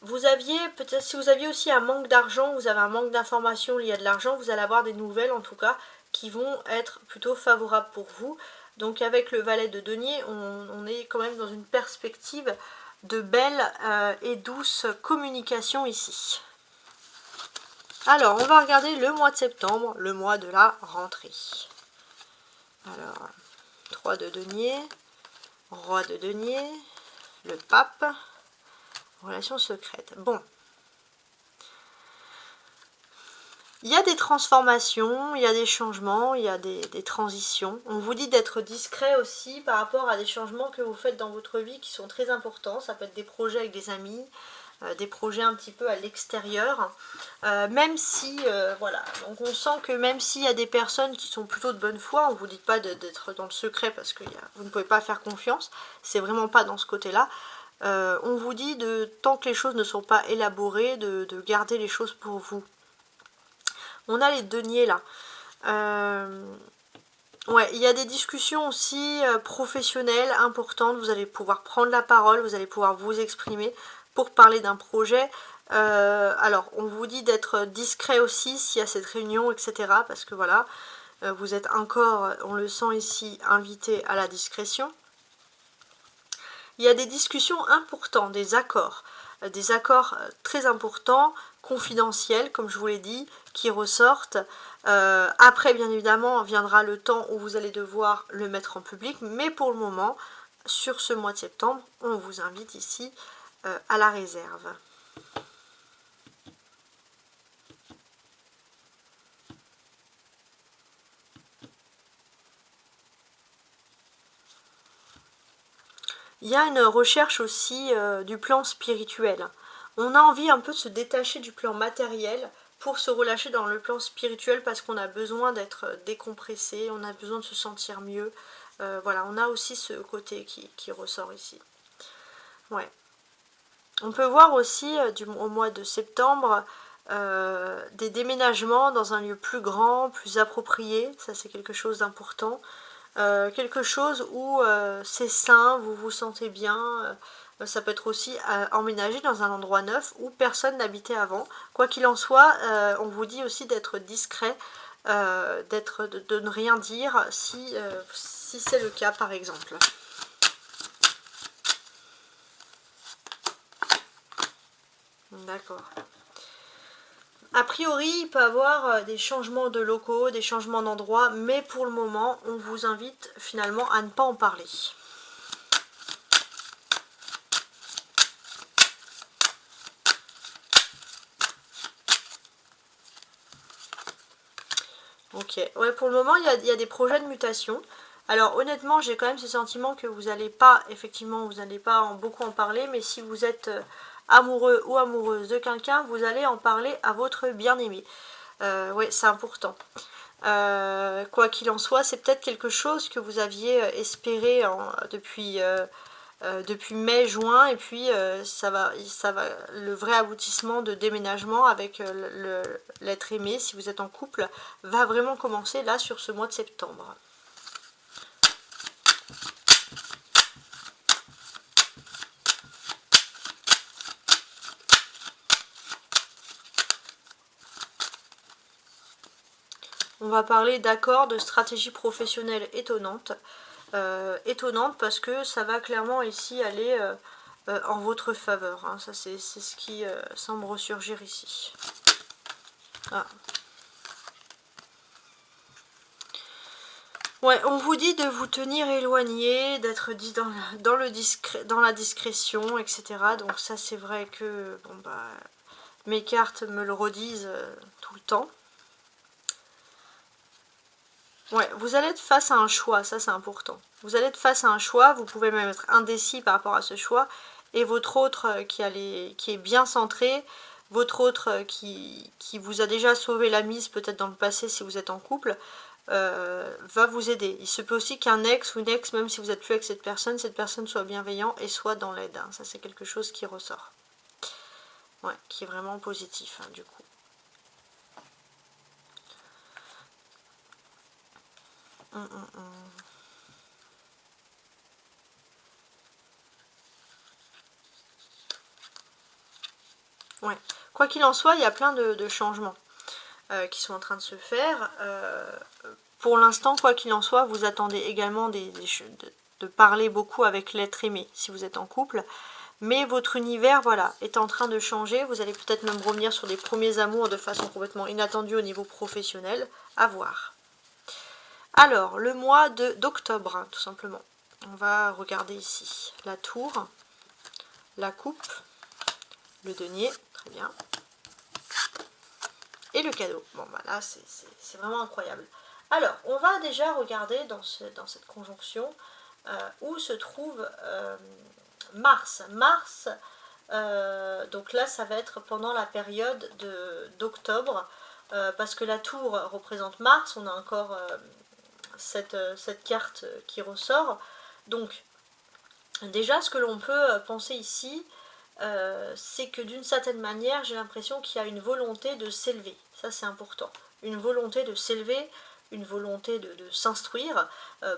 Vous aviez, peut-être si vous aviez aussi un manque d'argent, vous avez un manque d'informations liées à de l'argent, vous allez avoir des nouvelles en tout cas qui vont être plutôt favorables pour vous. Donc avec le valet de denier, on est quand même dans une perspective de belle et douce communication ici. Alors, on va regarder le mois de septembre, le mois de la rentrée. Alors, 3 de denier, roi de denier, le pape, relation secrète. Bon. Il y a des transformations, il y a des changements, il y a des transitions. On vous dit d'être discret aussi par rapport à des changements que vous faites dans votre vie qui sont très importants. Ça peut être des projets avec des amis, des projets un petit peu à l'extérieur. Même si, voilà, donc on sent que même s'il y a des personnes qui sont plutôt de bonne foi, on ne vous dit pas d'être dans le secret parce que vous ne pouvez pas faire confiance. C'est vraiment pas dans ce côté-là. On vous dit tant que les choses ne sont pas élaborées, de garder les choses pour vous. On a les deniers là. Ouais, il y a des discussions aussi professionnelles importantes. Vous allez pouvoir prendre la parole, vous allez pouvoir vous exprimer pour parler d'un projet. Alors, on vous dit d'être discret aussi s'il y a cette réunion, etc. Parce que voilà, vous êtes encore, on le sent ici, invité à la discrétion. Il y a des discussions importantes, des accords très importants, confidentiels, comme je vous l'ai dit, qui ressortent. Après, bien évidemment, viendra le temps où vous allez devoir le mettre en public, mais pour le moment, sur ce mois de septembre, on vous invite ici à la réserve. Il y a une recherche aussi du plan spirituel. On a envie un peu de se détacher du plan matériel pour se relâcher dans le plan spirituel parce qu'on a besoin d'être décompressé, on a besoin de se sentir mieux. Voilà, on a aussi ce côté qui ressort ici. Ouais. On peut voir aussi au mois de septembre des déménagements dans un lieu plus grand, plus approprié, ça c'est quelque chose d'important. Quelque chose où c'est sain, vous vous sentez bien. Ça peut être aussi emménager dans un endroit neuf où personne n'habitait avant. Quoi qu'il en soit, on vous dit aussi d'être discret, de ne rien dire si c'est le cas par exemple. D'accord. A priori, il peut y avoir des changements de locaux, des changements d'endroits, mais pour le moment, on vous invite finalement à ne pas en parler. Ok, ouais, pour le moment, il y a des projets de mutation. Alors honnêtement, j'ai quand même ce sentiment que vous n'allez pas, effectivement, vous n'allez pas beaucoup en parler, mais si vous êtes amoureux ou amoureuse de quelqu'un, vous allez en parler à votre bien-aimé. Ouais, c'est important. Quoi qu'il en soit, c'est peut-être quelque chose que vous aviez espéré depuis mai-juin, et puis ça va, le vrai aboutissement de déménagement avec l'être aimé, si vous êtes en couple, va vraiment commencer là sur ce mois de septembre. On va parler d'accords, de stratégies professionnelles étonnantes. Étonnantes parce que ça va clairement ici aller en votre faveur. Hein. Ça c'est ce qui semble ressurgir ici. Ah. Ouais, on vous dit de vous tenir éloigné, d'être dit dans la discrétion, etc. Donc ça c'est vrai que bon bah mes cartes me le redisent tout le temps. Ouais, vous allez être face à un choix, ça c'est important. Vous allez être face à un choix, vous pouvez même être indécis par rapport à ce choix, et votre autre qui est bien centré, votre autre qui vous a déjà sauvé la mise peut-être dans le passé si vous êtes en couple, va vous aider. Il se peut aussi qu'un ex ou une ex, même si vous n'êtes plus avec cette personne soit bienveillant et soit dans l'aide. Hein. Ça c'est quelque chose qui ressort. Ouais, qui est vraiment positif hein, du coup. Ouais. Quoi qu'il en soit, il y a plein de changements qui sont en train de se faire. Pour l'instant, quoi qu'il en soit, vous attendez également de parler beaucoup avec l'être aimé si vous êtes en couple. Mais votre univers, voilà, est en train de changer. Vous allez peut-être même revenir sur des premiers amours de façon complètement inattendue au niveau professionnel. À voir. Alors, le mois d'octobre, hein, tout simplement. On va regarder ici la tour, la coupe, le denier, très bien. Et le cadeau. Bon, bah là, c'est vraiment incroyable. Alors, on va déjà regarder dans cette conjonction où se trouve Mars. Mars, donc là, ça va être pendant la période d'octobre, parce que la tour représente Mars. On a encore cette carte qui ressort. Donc, déjà, ce que l'on peut penser ici, c'est que d'une certaine manière, j'ai l'impression qu'il y a une volonté de s'élever. Ça, c'est important. Une volonté de s'élever, une volonté de s'instruire.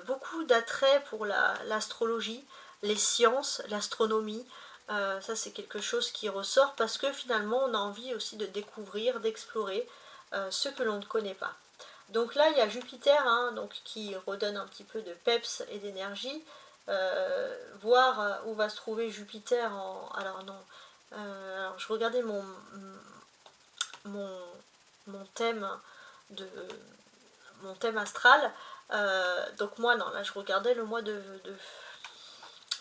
Beaucoup d'attrait pour l'astrologie, les sciences, l'astronomie. Ça, c'est quelque chose qui ressort parce que finalement, on a envie aussi de découvrir, d'explorer ce que l'on ne connaît pas. Donc là, il y a Jupiter hein, donc, qui redonne un petit peu de peps et d'énergie. Voir où va se trouver Jupiter en... Alors non, alors je regardais mon thème mon thème astral. Donc moi non, là je regardais le mois de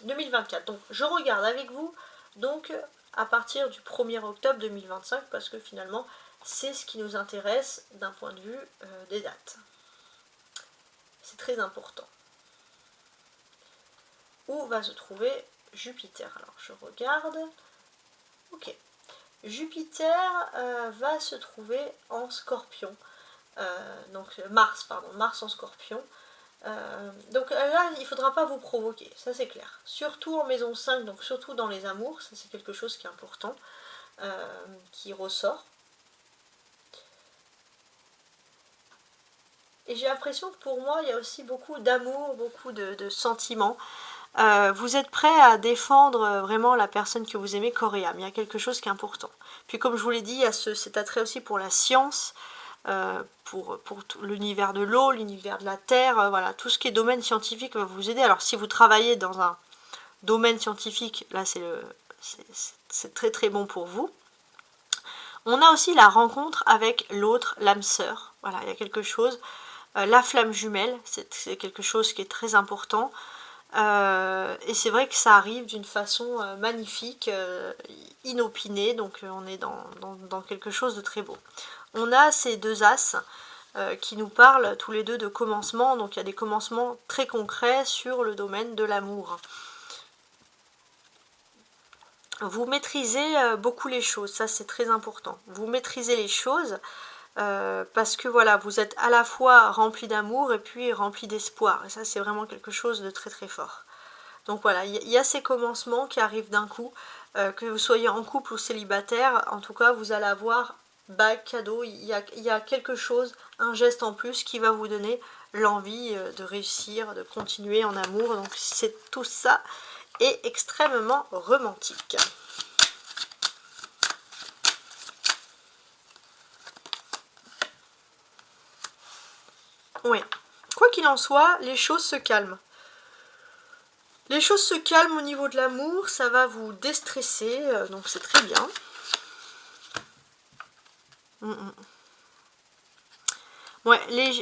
2024. Donc je regarde avec vous donc à partir du 1er octobre 2025 parce que finalement c'est ce qui nous intéresse d'un point de vue des dates. C'est très important. Où va se trouver Jupiter? Alors je regarde. Ok. Jupiter va se trouver en Scorpion. Donc Mars, pardon, Mars en Scorpion. Donc là, il ne faudra pas vous provoquer, ça c'est clair. Surtout en maison 5, donc surtout dans les amours, ça c'est quelque chose qui est important, qui ressort. Et j'ai l'impression que pour moi, il y a aussi beaucoup d'amour, beaucoup de sentiments. Vous êtes prêt à défendre vraiment la personne que vous aimez corps et âme. Il y a quelque chose qui est important. Puis comme je vous l'ai dit, il y a cet attrait aussi pour la science, pour l'univers de l'eau, l'univers de la terre, voilà, tout ce qui est domaine scientifique va vous aider. Alors si vous travaillez dans un domaine scientifique, là c'est très très bon pour vous. On a aussi la rencontre avec l'autre, l'âme sœur. Voilà, il y a quelque chose. La flamme jumelle, c'est quelque chose qui est très important. Et c'est vrai que ça arrive d'une façon magnifique, inopinée, donc on est dans quelque chose de très beau. On a ces deux as qui nous parlent tous les deux de commencement, donc il y a des commencements très concrets sur le domaine de l'amour. Vous maîtrisez beaucoup les choses, ça c'est très important. Vous maîtrisez les choses parce que voilà, vous êtes à la fois rempli d'amour et puis rempli d'espoir. Et ça c'est vraiment quelque chose de très très fort. Donc voilà, il y a ces commencements qui arrivent d'un coup, que vous soyez en couple ou célibataire, en tout cas vous allez avoir bague, cadeau, il y a quelque chose, un geste en plus qui va vous donner l'envie de réussir, de continuer en amour. Donc c'est tout ça est extrêmement romantique. Oui, quoi qu'il en soit, les choses se calment. Les choses se calment au niveau de l'amour, ça va vous déstresser, donc c'est très bien. Ouais,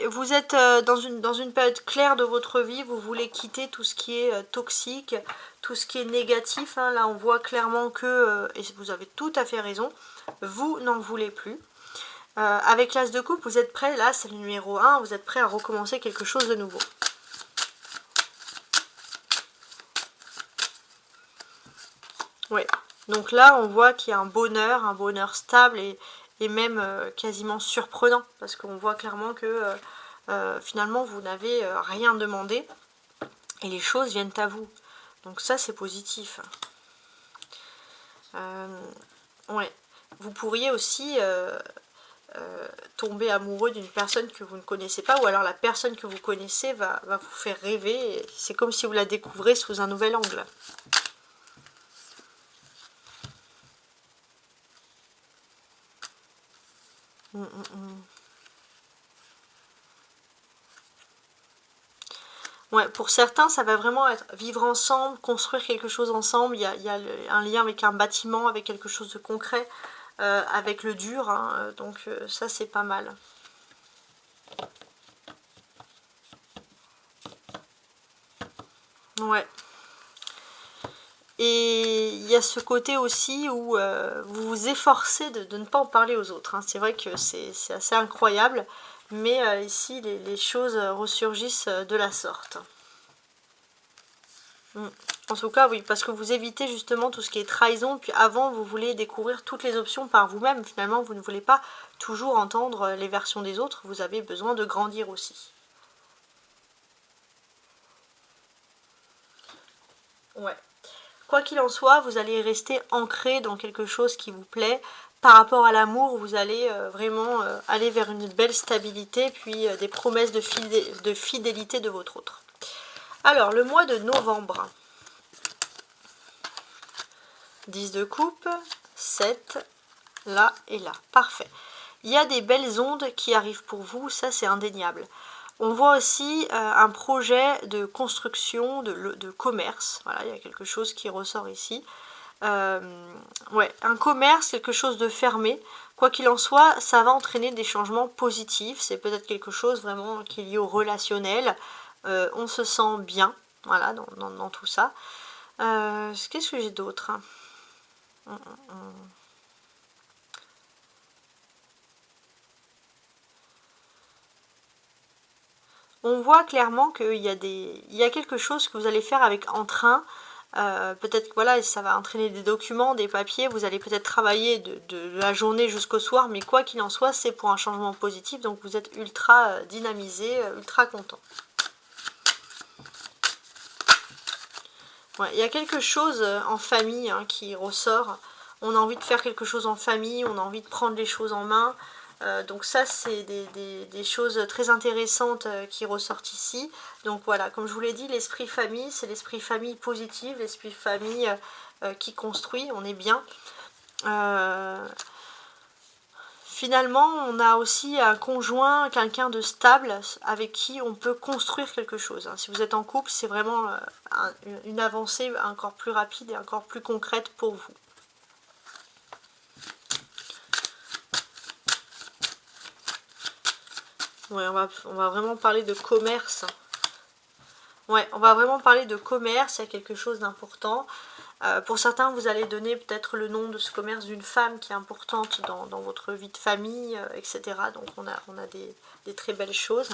vous êtes dans une période claire de votre vie, vous voulez quitter tout ce qui est toxique, tout ce qui est négatif. Hein. Là, on voit clairement que, et vous avez tout à fait raison, vous n'en voulez plus. Avec l'as de coupe, vous êtes prêt, là c'est le numéro 1, vous êtes prêt à recommencer quelque chose de nouveau. Ouais, donc là on voit qu'il y a un bonheur stable et même quasiment surprenant, parce qu'on voit clairement que finalement vous n'avez rien demandé et les choses viennent à vous. Donc ça c'est positif. Ouais, vous pourriez aussi tomber amoureux d'une personne que vous ne connaissez pas, ou alors la personne que vous connaissez va vous faire rêver. C'est comme si vous la découvrez sous un nouvel angle. Ouais, pour certains, ça va vraiment être vivre ensemble, construire quelque chose ensemble. Il y a un lien avec un bâtiment, avec quelque chose de concret, avec le dur. Hein, donc ça, c'est pas mal. Ouais. Et il y a ce côté aussi où vous vous efforcez de ne pas en parler aux autres. Hein. C'est vrai que c'est assez incroyable, mais ici, les choses ressurgissent de la sorte. En tout cas, oui, parce que vous évitez justement tout ce qui est trahison, puis avant, vous voulez découvrir toutes les options par vous-même. Finalement, vous ne voulez pas toujours entendre les versions des autres, vous avez besoin de grandir aussi. Ouais. Quoi qu'il en soit, vous allez rester ancré dans quelque chose qui vous plaît. Par rapport à l'amour, vous allez vraiment aller vers une belle stabilité, puis des promesses de fidélité de votre autre. Alors, le mois de novembre. 10 de coupe, 7, là et là. Parfait. Il y a des belles ondes qui arrivent pour vous, ça c'est indéniable. On voit aussi un projet de construction, de commerce. Voilà, il y a quelque chose qui ressort ici. Ouais, un commerce, quelque chose de fermé. Quoi qu'il en soit, ça va entraîner des changements positifs. C'est peut-être quelque chose vraiment qui est lié au relationnel. On se sent bien, voilà, dans tout ça. Qu'est-ce que j'ai d'autre ? On voit clairement qu'il y a quelque chose que vous allez faire avec entrain. Peut-être que voilà, ça va entraîner des documents, des papiers. Vous allez peut-être travailler de la journée jusqu'au soir, mais quoi qu'il en soit, c'est pour un changement positif. Donc vous êtes ultra dynamisé, ultra content. Ouais, il y a quelque chose en famille qui ressort. On a envie de faire quelque chose en famille, on a envie de prendre les choses en main. Donc ça, c'est des choses très intéressantes qui ressortent ici. Donc voilà, comme je vous l'ai dit, l'esprit famille, c'est l'esprit famille positive, l'esprit famille qui construit, on est bien. Finalement, on a aussi un conjoint, quelqu'un de stable avec qui on peut construire quelque chose. Si vous êtes en couple, c'est vraiment une avancée encore plus rapide et encore plus concrète pour vous. Ouais, on va vraiment parler de commerce. Ouais, on va vraiment parler de commerce, il y a quelque chose d'important. Pour certains, vous allez donner peut-être le nom de ce commerce d'une femme qui est importante dans votre vie de famille, etc. Donc on a des très belles choses.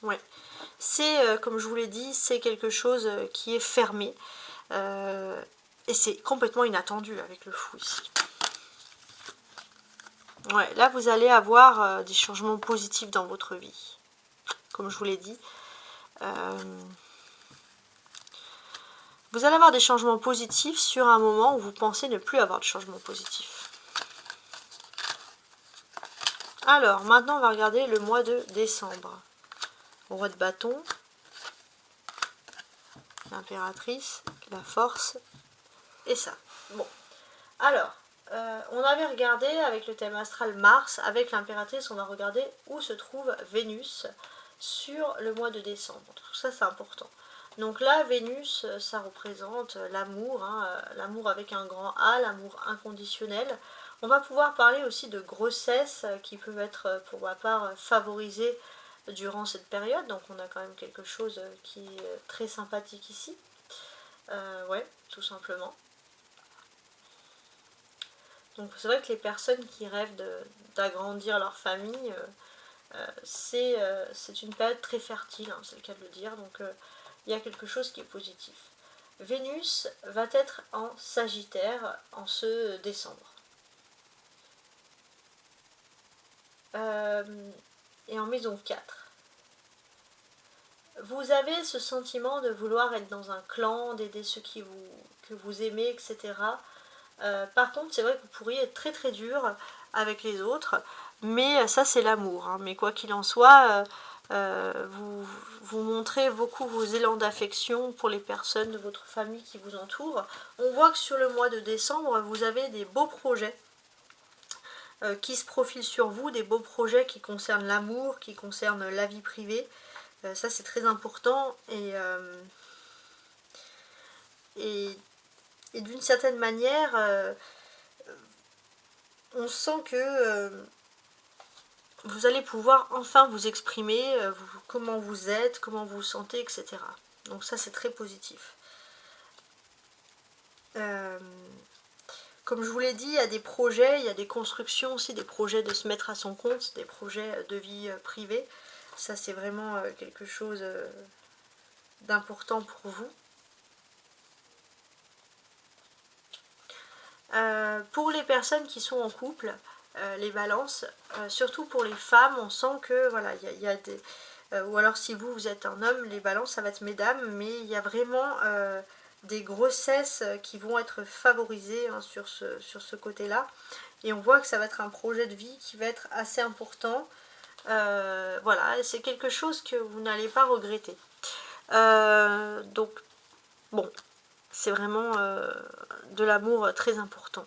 Ouais. C'est, comme je vous l'ai dit, c'est quelque chose qui est fermé. Et c'est complètement inattendu avec le fou ici. Ouais, là, vous allez avoir des changements positifs dans votre vie. Comme je vous l'ai dit. Vous allez avoir des changements positifs sur un moment où vous pensez ne plus avoir de changements positifs. Alors, maintenant, on va regarder le mois de décembre. Roi de bâton, l'impératrice, la force, et ça. Bon, alors, on avait regardé avec le thème astral Mars, avec l'impératrice, on va regarder où se trouve Vénus sur le mois de décembre. Tout ça, c'est important. Donc là, Vénus, ça représente l'amour, l'amour avec un grand A, l'amour inconditionnel. On va pouvoir parler aussi de grossesse qui peuvent être, pour ma part, favorisées durant cette période. Donc on a quand même quelque chose qui est très sympathique ici. Ouais, tout simplement. Donc c'est vrai que les personnes qui rêvent d'agrandir leur famille, c'est une période très fertile, c'est le cas de le dire. Donc il y a quelque chose qui est positif. Vénus va être en Sagittaire en ce décembre. Et en maison 4. Vous avez ce sentiment de vouloir être dans un clan, d'aider ceux que vous aimez, etc. Par contre, c'est vrai que vous pourriez être très très dur avec les autres, mais ça c'est l'amour. Mais quoi qu'il en soit, vous montrez beaucoup vos élans d'affection pour les personnes de votre famille qui vous entourent. On voit que sur le mois de décembre, vous avez des beaux projets qui se profilent sur vous, des beaux projets qui concernent l'amour, qui concernent la vie privée. Ça c'est très important et d'une certaine manière, on sent que vous allez pouvoir enfin vous exprimer, comment vous êtes, comment vous vous sentez, etc. Donc ça c'est très positif. Comme je vous l'ai dit, il y a des projets, il y a des constructions aussi, des projets de se mettre à son compte, des projets de vie privée. Ça c'est vraiment quelque chose d'important pour vous. Pour les personnes qui sont en couple, les balances, surtout pour les femmes, on sent que voilà, il y a des... ou alors si vous êtes un homme, les balances, ça va être mesdames, mais il y a vraiment des grossesses qui vont être favorisées sur ce côté-là. Et on voit que ça va être un projet de vie qui va être assez important. Voilà, c'est quelque chose que vous n'allez pas regretter. Donc, bon, c'est vraiment de l'amour très important.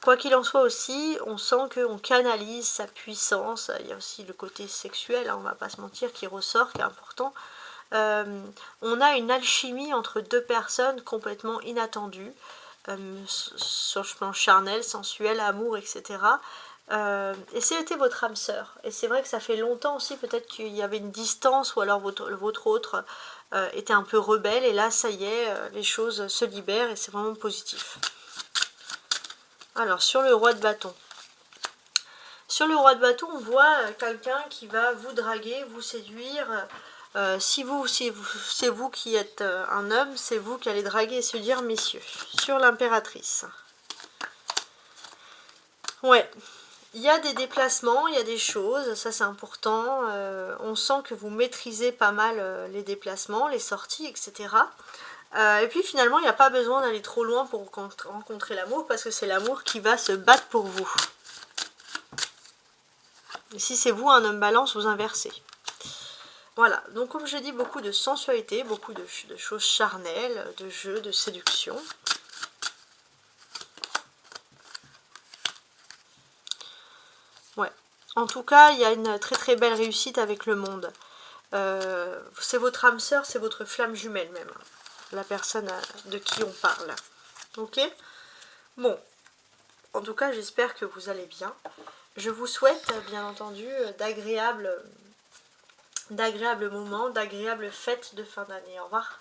Quoi qu'il en soit aussi, on sent qu'on canalise sa puissance. Il y a aussi le côté sexuel, on va pas se mentir, qui ressort, qui est important. On a une alchimie entre deux personnes complètement inattendues, sur le plan charnel, sensuel, amour, etc. Et c'était votre âme sœur. Et c'est vrai que ça fait longtemps aussi, peut-être qu'il y avait une distance, ou alors votre autre était un peu rebelle, et là, ça y est, les choses se libèrent, et c'est vraiment positif. Alors, sur le roi de bâton. Sur le roi de bâton, on voit quelqu'un qui va vous draguer, vous séduire. Si c'est vous qui êtes un homme, c'est vous qui allez draguer et se dire messieurs. Sur l'impératrice. Ouais. Il y a des déplacements, il y a des choses, ça c'est important. On sent que vous maîtrisez pas mal les déplacements, les sorties, etc. Et puis finalement, il n'y a pas besoin d'aller trop loin pour rencontrer l'amour, parce que c'est l'amour qui va se battre pour vous. Et si c'est vous, un homme balance, vous inversez. Voilà, donc comme je dis, beaucoup de sensualité, beaucoup de choses charnelles, de jeux, de séduction. Ouais, en tout cas, il y a une très très belle réussite avec le monde. C'est votre âme sœur, c'est votre flamme jumelle même, la personne de qui on parle. Ok? Bon, en tout cas, j'espère que vous allez bien. Je vous souhaite, bien entendu, d'agréables moments, d'agréables fêtes de fin d'année. Au revoir.